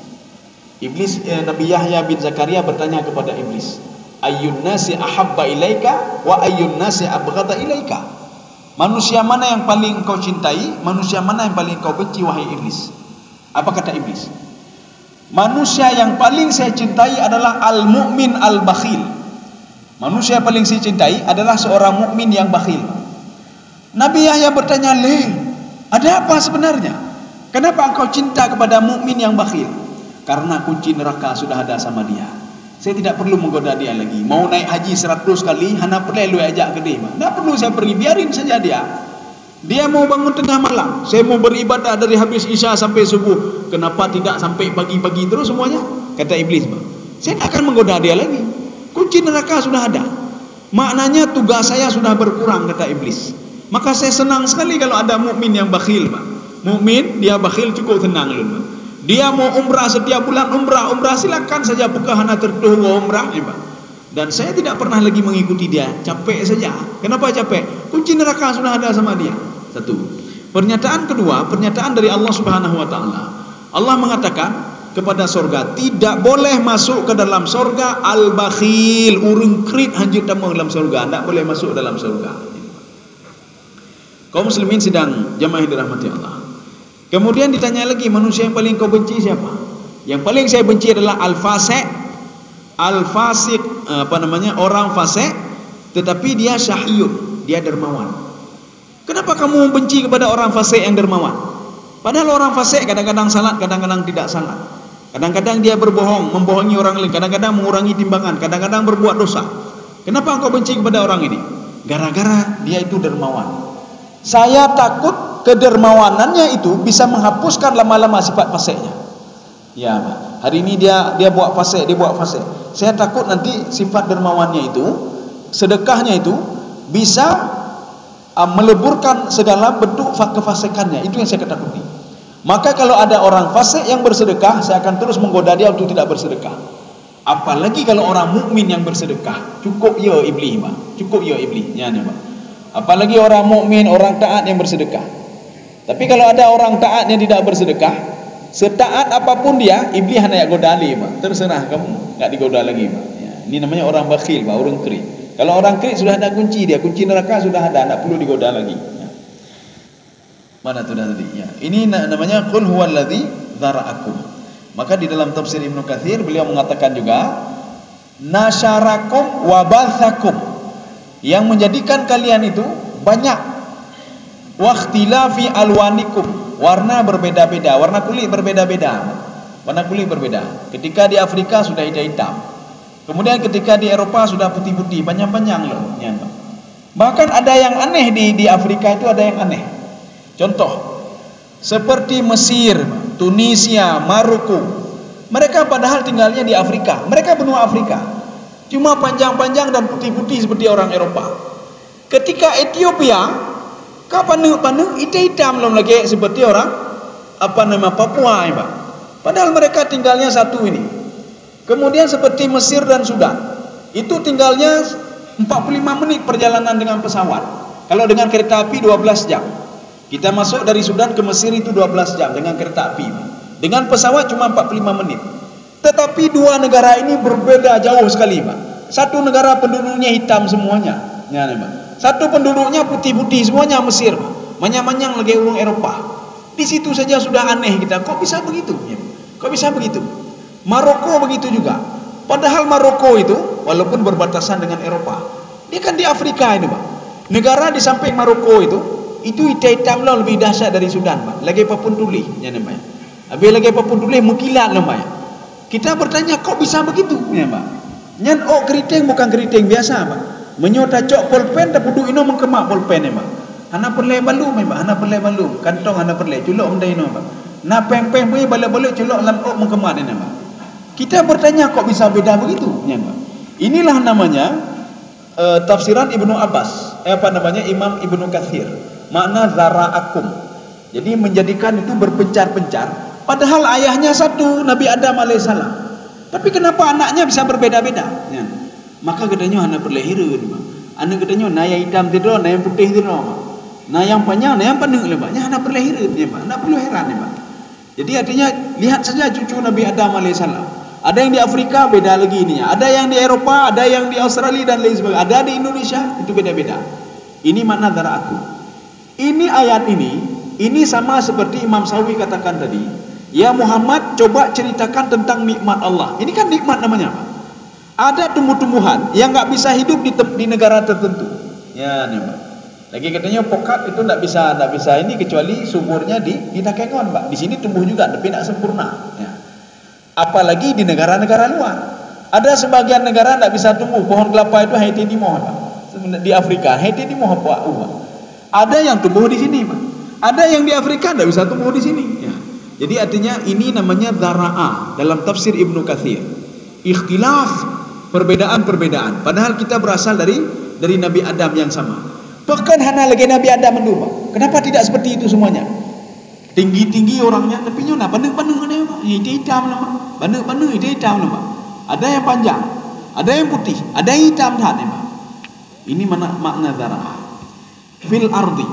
Nabi Yahya bin Zakaria bertanya kepada iblis, ayyun nasi ahabba ilaika wa ayyun nasi abghada ilaika. Manusia mana yang paling engkau cintai, manusia mana yang paling engkau benci, wahai iblis? Apa kata iblis? Manusia yang paling saya cintai adalah al-mu'min al-bakhil. Manusia yang paling saya cintai adalah seorang mukmin yang bakhil. Nabi Yahya bertanya, ada apa sebenarnya? Kenapa engkau cinta kepada mukmin yang bakhil? Karena kunci neraka sudah ada sama dia. Saya tidak perlu menggoda dia lagi. Mau naik haji 100 kali, hana perlu lu ajak ke dia. Tak perlu saya pergi, biarin saja dia. Dia mau bangun tengah malam, saya mau beribadah dari habis isya sampai subuh. Kenapa tidak sampai pagi-pagi terus semuanya? Kata iblis, saya tak akan menggoda dia lagi. Kunci neraka sudah ada. Maknanya tugas saya sudah berkurang, kata iblis. Maka saya senang sekali kalau ada mukmin yang bakhil, Pak. Mukmin dia bakhil cukup tenang dulu. Dia mau umrah setiap bulan, umrah silakan saja, buka hana tertuh umrah, Pak. Dan saya tidak pernah lagi mengikuti dia, capek saja. Kenapa capek? Kunci neraka sudah ada sama dia. Satu. Pernyataan kedua, pernyataan dari Allah Subhanahu wa taala. Allah mengatakan kepada surga, tidak boleh masuk ke dalam surga al-bakhil, urung krit hanjut dalam surga, tidak boleh masuk dalam surga. Kaum muslimin sidang jamaah yang dirahmati Allah. Kemudian ditanya lagi, manusia yang paling kau benci siapa? Yang paling saya benci adalah al-fasik, orang fasik, tetapi dia syahiyun, dia dermawan. Kenapa kamu benci kepada orang fasik yang dermawan? Padahal orang fasik kadang-kadang salat, kadang-kadang tidak salat. Kadang-kadang dia berbohong, membohongi orang lain, kadang-kadang mengurangi timbangan, kadang-kadang berbuat dosa. Kenapa engkau benci kepada orang ini? Gara-gara dia itu dermawan. Saya takut kedermawanannya itu bisa menghapuskan lama-lama sifat fasiknya. Ya, hari ini dia buat fasik, Saya takut nanti sifat dermawannya itu, sedekahnya itu bisa meleburkan segala bentuk kefasikannya. Itu yang saya ketakuti. Maka kalau ada orang fasik yang bersedekah, saya akan terus menggoda dia untuk tidak bersedekah. Apalagi kalau orang mukmin yang bersedekah, cukup ya iblis, Pak. Cukup ya iblis. Ya, Pak. Apalagi orang mukmin, orang taat yang bersedekah. Tapi kalau ada orang taat yang tidak bersedekah, setaat apapun dia, iblis hanya goda lagi, Pak. Terserah kamu, enggak digoda lagi, Pak. Ya, ini namanya orang bakhil, Pak, orang krik. Kalau orang krik sudah ada kunci dia, kunci neraka sudah ada, enggak perlu digoda lagi. Ya. Mana tu dah tadi? Ya. Ini namanya qul huwallazi dzara'akum. Maka di dalam tafsir Ibnu Katsir beliau mengatakan juga nasyarakum wa bathakum, yang menjadikan kalian itu banyak, wakhtilafi alwanikum, warna berbeda-beda, warna kulit berbeda-beda. Warna kulit berbeda. Ketika di Afrika sudah hitam, kemudian ketika di Eropa sudah putih-putih, panjang-panjang loh. Bahkan ada yang aneh di Afrika itu, ada yang aneh. Contoh seperti Mesir, Tunisia, Maroko. Mereka padahal tinggalnya di Afrika, mereka benua Afrika, cuma panjang-panjang dan putih-putih seperti orang Eropa. Ketika Ethiopia, panu hitam belum lagi seperti orang Papua, Pak. Padahal mereka tinggalnya satu ini. Kemudian seperti Mesir dan Sudan, itu tinggalnya 45 menit perjalanan dengan pesawat. Kalau dengan kereta api 12 jam. Kita masuk dari Sudan ke Mesir itu 12 jam dengan kereta api. Dengan pesawat cuma 45 menit. Tetapi dua negara ini berbeda jauh sekali, Pak. Satu negara penduduknya hitam semuanya. Ya, Pak. Satu penduduknya putih-putih semuanya, Mesir. Manyang-manyang lagi orang Eropa. Di situ saja sudah aneh kita. Kok bisa begitu? Ya. Kok bisa begitu? Maroko begitu juga. Padahal Maroko itu walaupun berbatasan dengan Eropa, dia kan di Afrika ini, Pak. Negara di samping Maroko itu hitam lah lebih dahsyat dari Sudan, Pak. Lagi Papua Tuli, ya namanya. Habis lagi Papua Tuli mengkilat namanya. Kita bertanya kok bisa begitu, ya, Pak. Nyan keriting bukan keriting biasa, Pak. Menyota cok pulpen tapi duduk ino mengkemak pulpen, ya, Pak. Hana perle balu, Pak. Hana perle balu. Kantong hana perle culok mendai ino, Pak. Na peng-peng punya balik-balik culok lan mengkemak ini, Pak. Kita bertanya kok bisa beda begitu, ya, Pak. Inilah namanya tafsiran Ibnu Abbas, Imam Ibnu Katsir. Makna zara'akum. Jadi menjadikan itu berpencar-pencar. Padahal ayahnya satu, Nabi Adam alaihissalam. Tapi kenapa anaknya bisa berbeda-beda? Ya. Maka katanya hana perlehirun. Anu katanya na yang hitam tidur, na yang putih tidur. Nah yang panjang, nah yang pendek lebat. Nya anak perlu heran ya, Pak. Anak perlu heran ya, Pak. Jadi artinya lihat saja cucu Nabi Adam alaihissalam. Ada yang di Afrika beda lagi ininya. Ada yang di Eropa, ada yang di Australia dan lain sebagainya. Ada di Indonesia, itu beda-beda. Ini makna dara'aku. Ini ayat ini sama seperti Imam Sawi katakan tadi. Ya Muhammad, coba ceritakan tentang nikmat Allah. Ini kan nikmat namanya, Pak. Ada tumbuh-tumbuhan yang nggak bisa hidup di negara tertentu. Ya, nih, Pak. Lagi katanya pokat itu nggak bisa ini kecuali suburnya di Takengon, Pak. Di sini tumbuh juga tapi tidak sempurna. Ya. Apalagi di negara-negara luar. Ada sebagian negara nggak bisa tumbuh pohon kelapa itu Haiti di Moh, Pak. Di Afrika Haiti di Moh, Pak. Ada yang tumbuh di sini, Pak. Ada yang di Afrika nggak bisa tumbuh di sini. Ya. Jadi artinya ini namanya dara'ah dalam tafsir Ibnu Katsir. Ikhtilaf, perbedaan-perbedaan. Padahal kita berasal dari Nabi Adam yang sama. Bahkan hana lagi Nabi Adam menduga. Kenapa tidak seperti itu semuanya? Tinggi-tinggi orangnya, tapi nyona bandeng-bandeng ada Pak. Hitam lah, Pak. Bandeng-bandeng hitam lah, Pak. Ada yang panjang, ada yang putih, ada yang hitam dah, Pak. Ini makna darah. Fil ardi.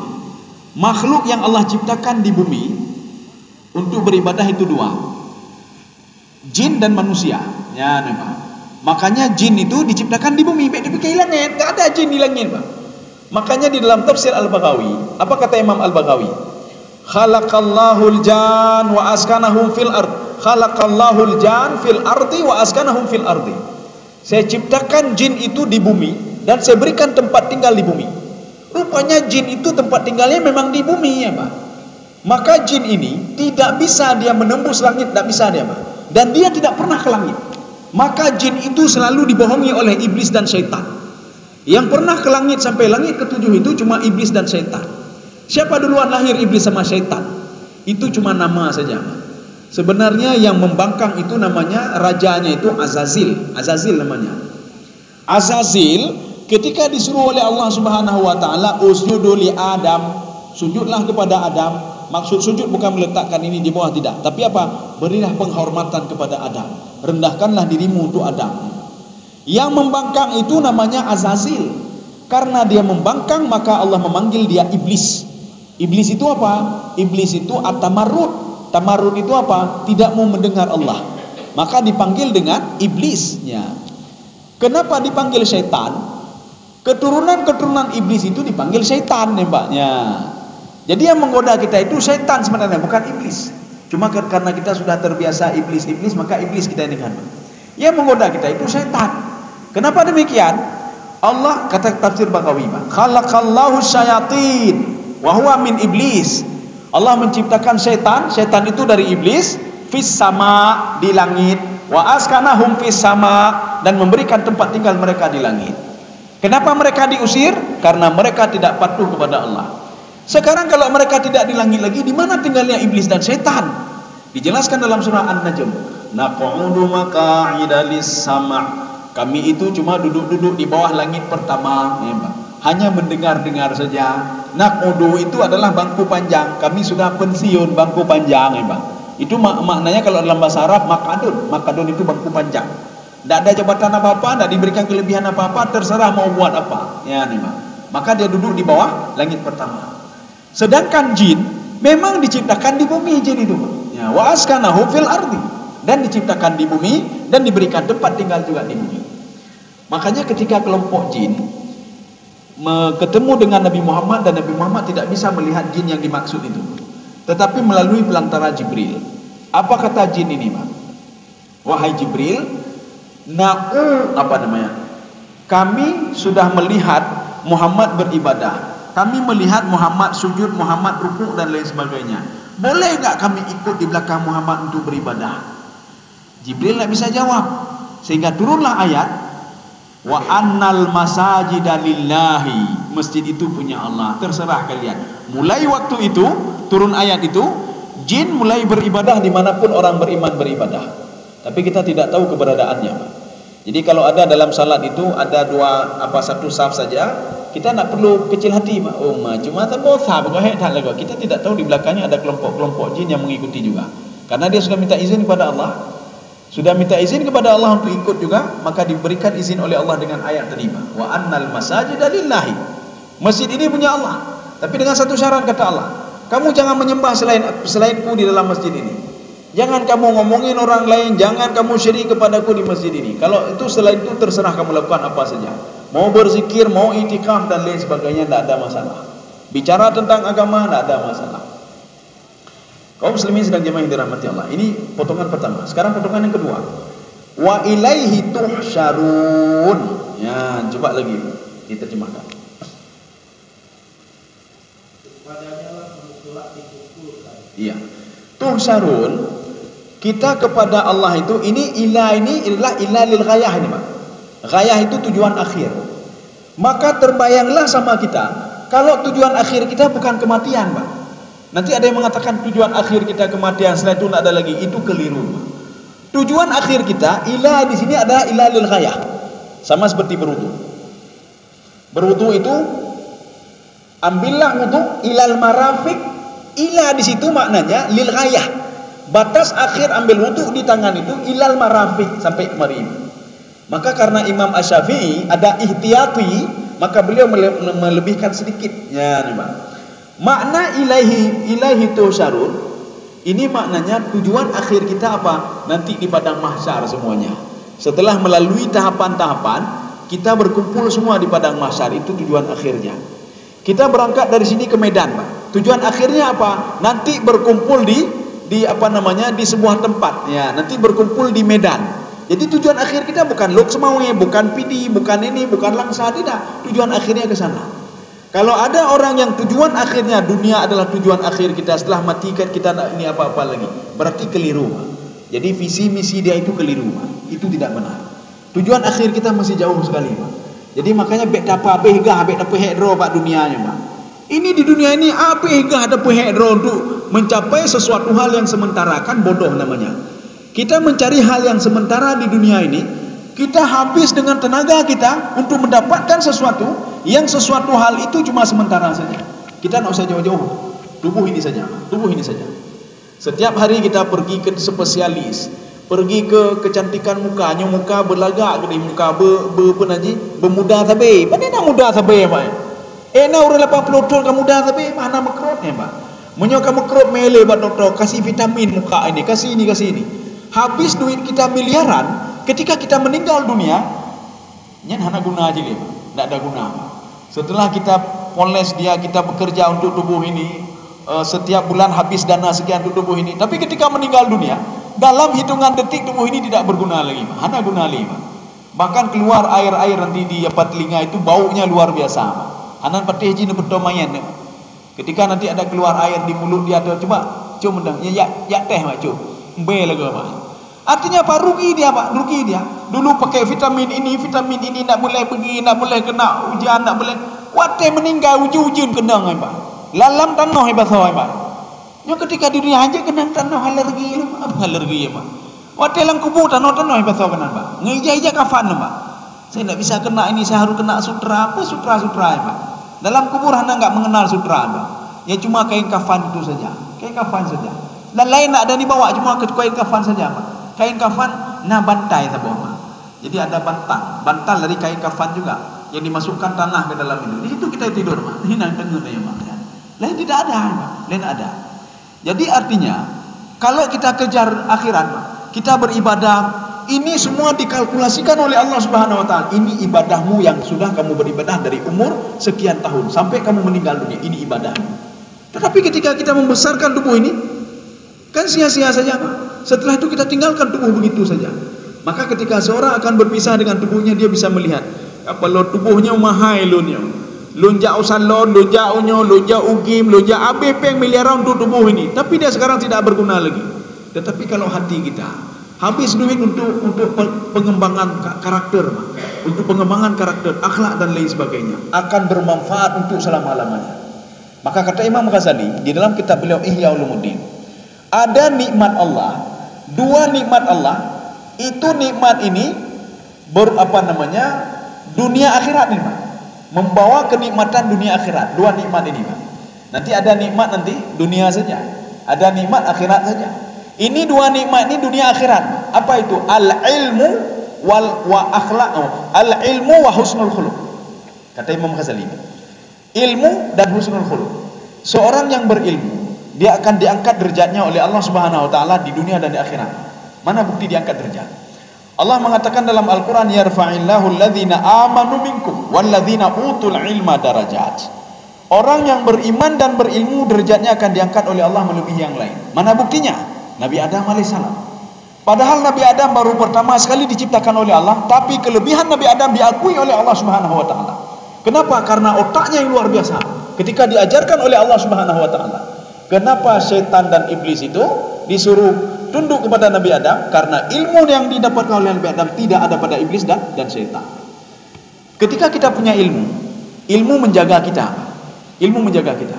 Makhluk yang Allah ciptakan di bumi untuk beribadah itu dua. Jin dan manusia. Ya, Pak. Makanya jin itu diciptakan di bumi, baik di langit, enggak ada jin di langit, Pak. Makanya di dalam tafsir Al-Baghawi, apa kata Imam Al-Baghawi? Khalaqallahul jan wa askanahum fil ard. Khalaqallahul jan fil ardi wa askanahum fil ardi. Saya ciptakan jin itu di bumi dan saya berikan tempat tinggal di bumi. Rupanya jin itu tempat tinggalnya memang di bumi, ya, Pak. Maka jin ini tidak bisa dia menembus langit, tidak bisa dia, Pak. Dan dia tidak pernah ke langit. Maka jin itu selalu dibohongi oleh iblis dan syaitan. Yang pernah ke langit sampai langit ketujuh itu cuma iblis dan syaitan. Siapa duluan lahir, iblis sama syaitan? Itu cuma nama saja. Sebenarnya yang membangkang itu namanya, rajanya itu Azazil. Azazil namanya. Azazil ketika disuruh oleh Allah Subhanahu wa taala, usjudu li Adam, sujudlah kepada Adam. Maksud sujud bukan meletakkan ini di bawah, tidak. Tapi apa? Berilah penghormatan kepada Adam. Rendahkanlah dirimu untuk Adam. Yang membangkang itu namanya Azazil. Karena dia membangkang, maka Allah memanggil dia iblis. Iblis itu apa? Iblis itu at-tamarrud. Tamarrud itu apa? Tidak mau mendengar Allah. Maka dipanggil dengan iblisnya. Kenapa dipanggil syaitan? Keturunan-keturunan iblis itu dipanggil syaitan, nembaknya. Jadi yang menggoda kita itu syaitan sebenarnya, bukan iblis. Cuma karena kita sudah terbiasa iblis-iblis, maka iblis kita ini kan. Yang menggoda kita itu syaitan. Kenapa demikian? Allah kata tafsir Baghawi, khalaqallahu syayatin wa huwa min iblis. Allah menciptakan setan, setan itu dari iblis, fis sama, di langit, wa askanahum fis sama, dan memberikan tempat tinggal mereka di langit. Kenapa mereka diusir? Karena mereka tidak patuh kepada Allah. Sekarang kalau mereka tidak di langit lagi, di mana tinggalnya iblis dan setan? Dijelaskan dalam surah An-Najm. Naq'udu maq'ida lis-sama'. Kami itu cuma duduk-duduk di bawah langit pertama, ya, hanya mendengar-dengar saja. Naq'udu itu adalah bangku panjang. Kami sudah pensiun bangku panjang, ya, Itu maknanya kalau dalam bahasa Arab makadun. Makadun itu bangku panjang. Tidak ada jabatan apa-apa, tidak diberikan kelebihan apa-apa, terserah mau buat apa. Ya, nih, maka dia duduk di bawah langit pertama. Sedangkan jin memang diciptakan di bumi, jin itu. Ya, wa askanahu fil ardi, dan diciptakan di bumi dan diberikan tempat tinggal juga di bumi. Makanya ketika kelompok jin ketemu dengan Nabi Muhammad, dan Nabi Muhammad tidak bisa melihat jin yang dimaksud itu, tetapi melalui pelantara Jibril. Apa kata jin ini, Pak? Wahai Jibril, kami sudah melihat Muhammad beribadah. Kami melihat Muhammad sujud, Muhammad rukuk dan lain sebagainya. Boleh enggak kami ikut di belakang Muhammad untuk beribadah? Jibril tidak bisa jawab. Sehingga turunlah ayat, wa annal masajida lillahi. Masjid itu punya Allah, terserah kalian. Mulai waktu itu turun ayat itu, jin mulai beribadah dimanapun orang beriman beribadah. Tapi kita tidak tahu keberadaannya, Pak. Jadi kalau ada dalam salat itu ada satu saf saja, kita nak perlu kecil hati, Pak. Cuma kita tidak tahu di belakangnya ada kelompok-kelompok jin yang mengikuti juga. Karena dia sudah minta izin kepada Allah. Sudah minta izin kepada Allah untuk ikut juga, maka diberikan izin oleh Allah dengan ayat tadi. Wa annal masajida lillahi. Masjid ini punya Allah. Tapi dengan satu syarat kata Allah, kamu jangan menyembah selainku di dalam masjid ini. Jangan kamu ngomongin orang lain, jangan kamu syirik kepadaku di masjid ini. Kalau itu selain itu terserah kamu lakukan apa saja. Mau berzikir, mau itikaf dan lain sebagainya, tidak ada masalah. Bicara tentang agama, tidak ada masalah. Kaum muslimin sedang jemaah yang dirahmati Allah. Ini potongan pertama. Sekarang potongan yang kedua. Wa ilaihi tuhsyarun. Ya, coba lagi diterjemahkan. Kepadanya lah manusia dikumpulkan. Iya. Tuhsyarun, kita kepada Allah itu, ini adalah ilah lil ghayah ini, Pak. Ghayah itu tujuan akhir. Maka terbayanglah sama kita, kalau tujuan akhir kita bukan kematian, Pak. Nanti ada yang mengatakan tujuan akhir kita kematian, setelah itu tidak ada lagi. Itu keliru. Tujuan akhir kita, ilah di sini adalah ilah lil ghayah. Sama seperti berwudu. Berwudu itu, ambillah wudu ilal marafiq. Ilah di situ maknanya lil ghayah. Batas akhir ambil wudu di tangan itu ilal marafiq, sampai kemari. Maka karena Imam Asy-Syafi'i ada ihtiyati, maka beliau melebihkan sedikit. Ya, nih, Pak. Makna ilahi tuhsyarun, ini maknanya tujuan akhir kita apa? Nanti di padang mahsyar semuanya. Setelah melalui tahapan-tahapan, kita berkumpul semua di padang mahsyar. Itu tujuan akhirnya. Kita berangkat dari sini ke Medan, Pak. Tujuan akhirnya apa? Nanti berkumpul di sebuah tempat. Ya, nanti berkumpul di Medan. Jadi tujuan akhir kita bukan Lok Semawe, bukan Pidi, bukan ini, bukan Langsa, tidak. Tujuan akhirnya ke sana. Kalau ada orang yang tujuan akhirnya dunia adalah tujuan akhir kita, setelah mati kita nak ini apa-apa lagi, berarti keliru. Jadi visi misi dia itu keliru. Itu tidak benar. Tujuan akhir kita masih jauh sekali, Pak. Jadi makanya bek tapa behgah bek tapa hedro Pak dunianya, Pak. Ini di dunia ini apa hegah tapa hedro untuk mencapai sesuatu hal yang sementara, kan bodoh namanya. Kita mencari hal yang sementara di dunia ini, kita habis dengan tenaga kita untuk mendapatkan sesuatu yang sesuatu hal itu cuma sementara saja. Kita tidak usah jauh-jauh. Tubuh ini saja. Setiap hari kita pergi ke spesialis, pergi ke kecantikan mukanya, muka berlagak ke muka bermuda tabe. Mana nak muda tabe, Pak? Nak orang 80 tahun kamu muda tabe, mana mekrotnya, Pak? Menyo kamu krot mele buat doktor, kasih vitamin muka ini, kasih ini. Habis duit kita miliaran. Ketika kita meninggal dunia, nyen hana guna aja, Pak. Tidak ada guna. Setelah kita poles dia, kita bekerja untuk tubuh ini, setiap bulan habis dana sekian untuk tubuh ini. Tapi ketika meninggal dunia, dalam hitungan detik tubuh ini tidak berguna lagi, Pak. Hana guna lagi, Pak. Bahkan keluar air nanti di telinga itu baunya luar biasa, Pak. Hanan patih jin berdomayan. Ketika nanti ada keluar air di mulut dia, coba mendang, ya teh, Pak, be lagi, Pak. Artinya apa? Rugi dia, Pak. Rugi dia. Dulu pakai vitamin ini, nak boleh pergi, nak boleh kena ujian, nak boleh. Waktu meninggal ujian kena, Pak. Lalam tanah hebat, Pak. Yang ketika di dunia aja kena tanah alergi, apa alergi, Pak? Waktu dalam kubur tanah hebat, Pak. Ngija kafan, Pak. Saya tidak bisa kena ini, saya harus kena sutra. Apa sutra, Pak? Dalam kubur Anda enggak mengenal sutra, Pak. Ya cuma kain kafan itu saja. Kain kafan saja. Dan lain tak ada dibawa, cuma kain kafan saja, Pak. Kain kafan bantai sahabat. Jadi ada bantal dari kain kafan juga yang dimasukkan tanah ke dalam itu. Di situ kita tidur, Pak. Ini nak dengar ya, Pak. Lain tidak ada, Pak. Lain ada. Jadi artinya kalau kita kejar akhirat, Pak, kita beribadah, ini semua dikalkulasikan oleh Allah Subhanahu wa taala. Ini ibadahmu yang sudah kamu beribadah dari umur sekian tahun sampai kamu meninggal dunia. Ini ibadahmu. Tetapi ketika kita membesarkan tubuh ini, kan sia-sia saja, Pak. Setelah itu kita tinggalkan tubuh begitu saja. Maka ketika seorang akan berpisah dengan tubuhnya, dia bisa melihat kalau tubuhnya mahal lunyo. Lunja usalon, lunja unyo, lunja ugim, lunja abepeng miliaran untuk tubuh ini. Tapi dia sekarang tidak berguna lagi. Tetapi kalau hati kita habis duit untuk pengembangan karakter, untuk pengembangan karakter, akhlak dan lain sebagainya, akan bermanfaat untuk selama-lamanya. Maka kata Imam Ghazali di dalam kitab beliau Ihya Ulumuddin, ada nikmat Allah, dua nikmat Allah. Itu nikmat ini dunia akhirat nih, Pak. Membawa kenikmatan dunia akhirat. Dua nikmat ini, Pak. Nanti ada nikmat nanti dunia saja, ada nikmat akhirat saja. Ini dua nikmat ini dunia akhirat. Apa itu? Al-ilmu wa akhlaq. Al-ilmu wa husnul khuluq. Kata Imam Ghazali. Ilmu dan husnul khuluq. Seorang yang berilmu, dia akan diangkat derajatnya oleh Allah Subhanahu wa taala di dunia dan di akhirat. Mana bukti diangkat derajat? Allah mengatakan dalam Al-Qur'an, yarfa'illahu alladhina amanu minkum walladzina utul ilma darajat. Orang yang beriman dan berilmu derajatnya akan diangkat oleh Allah melebihi yang lain. Mana buktinya? Nabi Adam alaihissalam. Padahal Nabi Adam baru pertama sekali diciptakan oleh Allah, tapi kelebihan Nabi Adam diakui oleh Allah Subhanahu wa taala. Kenapa? Karena otaknya yang luar biasa. Ketika diajarkan oleh Allah Subhanahu wa taala. Kenapa setan dan iblis itu disuruh tunduk kepada Nabi Adam? Karena ilmu yang didapatkan oleh Nabi Adam tidak ada pada iblis dan setan. Ketika kita punya ilmu menjaga kita. Ilmu menjaga kita.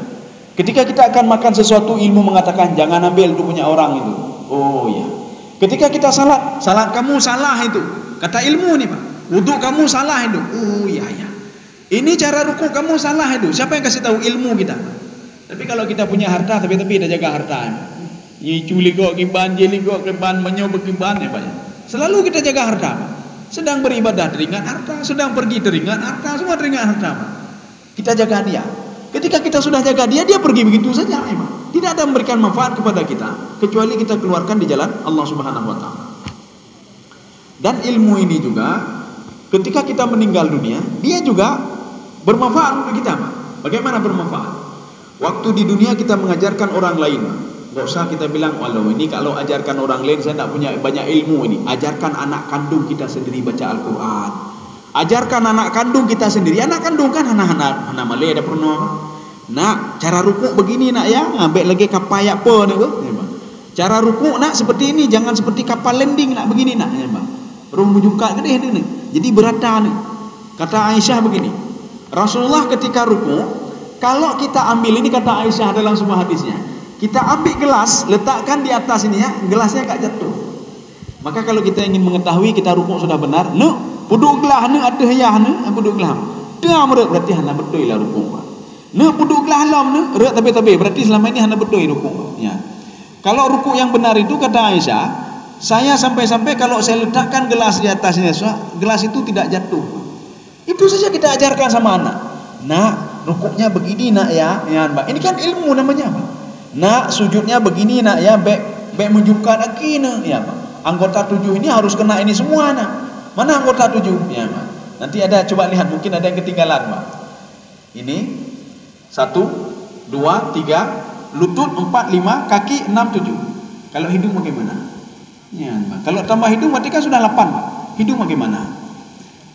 Ketika kita akan makan sesuatu, ilmu mengatakan jangan ambil itu punya orang itu. Oh ya. Ketika kita salat kamu salah itu. Kata ilmu ni Pak. Wuduk kamu salah itu. Oh ya ya. Ini cara rukuk kamu salah itu. Siapa yang kasih tahu? Ilmu kita. Tapi kalau kita punya harta, tapi kita jaga harta. Ni culi kok kiban, jeli kok kiban, menyoba kiban ya Pak. Selalu kita jaga harta. Sedang beribadah teringat harta, sedang pergi teringat harta, semua teringat harta Pak. Kita jaga dia. Ketika kita sudah jaga dia pergi begitu saja memang. Tidak ada memberikan manfaat kepada kita kecuali kita keluarkan di jalan Allah Subhanahu wa taala. Dan ilmu ini juga ketika kita meninggal dunia, dia juga bermanfaat untuk kita, Pak. Bagaimana bermanfaat? Waktu di dunia kita mengajarkan orang lain, enggak usah kita bilang, "Walau ini kalau ajarkan orang lain saya tidak punya banyak ilmu ini." Ajarkan anak kandung kita sendiri baca Al-Qur'an. Ajarkan anak kandung kita sendiri. Anak kandung kan anak Malay ada pernah apa? Nak, cara rukuk begini nak ya. Ambil lagi kapal apa ni ke? Cara rukuk nak seperti ini, jangan seperti kapal landing nak begini nak. Ruh menjukat gede ni. Jadi berata ni. Kata Aisyah begini. Rasulullah ketika rukuk, kalau kita ambil ini kata Aisyah dalam sebuah hadisnya. Kita ambil gelas, letakkan di atas ini ya, gelasnya tak jatuh. Maka kalau kita ingin mengetahui kita rukuk sudah benar, puduk gelah ni ada hayah ni, puduk gelah. Dia berarti hana betul lah rukuk. Puduk gelah lam ni, rak tabe-tabe, berarti selama ini hana betul rukuk. Ya. Kalau rukuk yang benar itu kata Aisyah, saya sampai-sampai kalau saya letakkan gelas di atasnya, gelas itu tidak jatuh. Itu saja kita ajarkan sama anak. Nak, rukuknya begini nak ya, Mbak. Ini kan ilmu namanya, Pak. Nak, sujudnya begini nak ya, baik menjukat lagi nak ya, Pak. Anggota 7 ini harus kena ini semua nak. Mana anggota 7? Ya, Pak. Nanti ada, coba lihat, mungkin ada yang ketinggalan, Pak. Ini 1, 2, 3, lutut 4, 5, kaki 6, 7. Kalau hidung bagaimana? Ya, Pak. Kalau tambah hidung berarti kan sudah 8, Pak. Hidung bagaimana?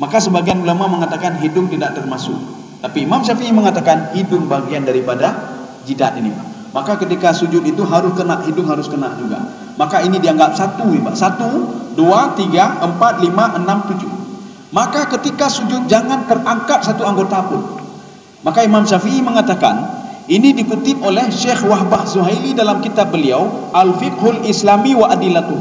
Maka sebagian ulama mengatakan hidung tidak termasuk. Tapi Imam Syafi'i mengatakan hidung bagian daripada jidat ini, Pak. Maka ketika sujud itu harus kena, hidung harus kena juga. Maka ini dianggap 1, Pak. 1, 2, 3, 4, 5, 6, 7. Maka ketika sujud jangan terangkat satu anggota pun. Maka Imam Syafi'i mengatakan, ini dikutip oleh Syekh Wahbah Zuhaili dalam kitab beliau Al-Fiqhul Islami wa Adilatuh.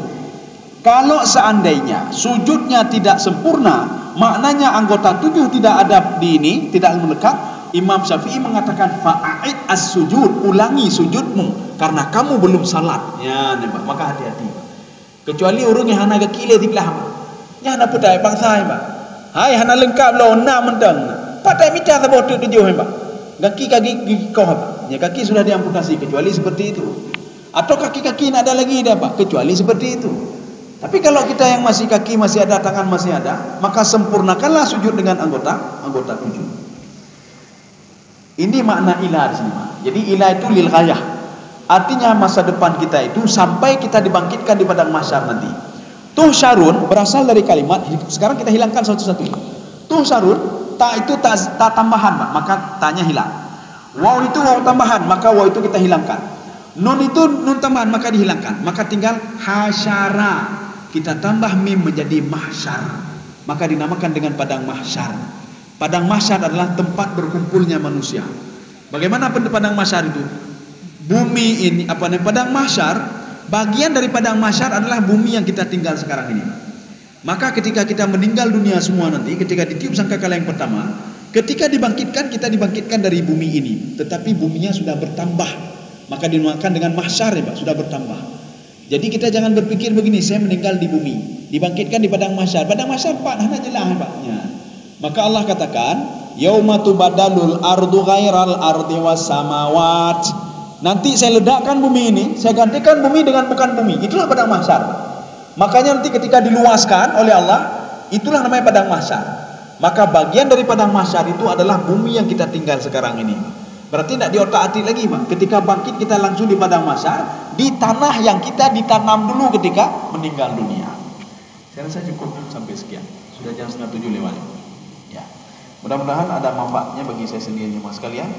Kalau seandainya sujudnya tidak sempurna, maknanya anggota 7 tidak ada di ini, tidak melekat, Imam Syafi'i mengatakan fa'id as-sujud, ulangi sujudmu karena kamu belum salat. Ya, Pak. Maka hati-hati, Pak. Kecuali orang yang hana gakile tiblah, Pak. Ya hana putai bangsa, Pak. Hai hana lengkap lo 6 mentang. Patai mita sabot 7, Pak. Kaki kau, Pak. Ya, kaki sudah diamputasi kecuali seperti itu. Atau kaki-kaki nak ada lagi dah, Pak, kecuali seperti itu. Tapi kalau kita yang masih kaki masih ada, tangan masih ada, maka sempurnakanlah sujud dengan anggota 7. Ini makna ilah di sini, Pak. Jadi ilah itu lil ghayah. Artinya masa depan kita itu sampai kita dibangkitkan di padang mahsyar nanti. Tuhsyarun berasal dari kalimat, sekarang kita hilangkan satu-satu. Tuhsyarun, ta itu ta tambahan, Pak, maka tanya hilang. Waw itu waw tambahan, maka waw itu kita hilangkan. Nun itu nun tambahan, maka dihilangkan. Maka tinggal hasyara. Kita tambah mim menjadi mahsyar, maka dinamakan dengan padang mahsyar. Padang mahsyar adalah tempat berkumpulnya manusia. Bagaimana padang mahsyar itu? Bumi ini, padang mahsyar, bagian dari padang mahsyar adalah bumi yang kita tinggal sekarang ini. Maka ketika kita meninggal dunia semua nanti, ketika ditiup sangkakala yang pertama, ketika dibangkitkan, kita dibangkitkan dari bumi ini, tetapi buminya sudah bertambah. Maka dinamakan dengan mahsyar, ya, Pak, sudah bertambah. Jadi kita jangan berpikir begini, saya meninggal di bumi, dibangkitkan di padang mahsyar. Padang mahsyar hana jelas Paknya. Maka Allah katakan, yauma tubadalul ardu ghairal ardi was samawat. Nanti saya ledakkan bumi ini, saya gantikan bumi dengan bukan bumi. Itulah padang mahsyar. Makanya nanti ketika diluaskan oleh Allah, itulah namanya padang mahsyar. Maka bagian dari padang mahsyar itu adalah bumi yang kita tinggal sekarang ini. Berarti tidak diotak-atik lagi, Pak. Ketika bangkit kita langsung di padang mahsyar, di tanah yang kita ditanam dulu ketika meninggal dunia. Saya rasa cukup sampai sekian. Sudah jam 6:30 lewat. Ya. Mudah-mudahan ada manfaatnya bagi saya sendiri jemaah sekalian.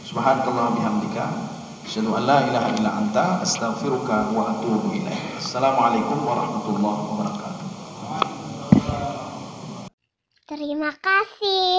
Subhanakallah bihamdika, asyhadu an la ilaha illa anta, astaghfiruka wa atubu ilaik. Assalamualaikum warahmatullahi wabarakatuh. Terima kasih.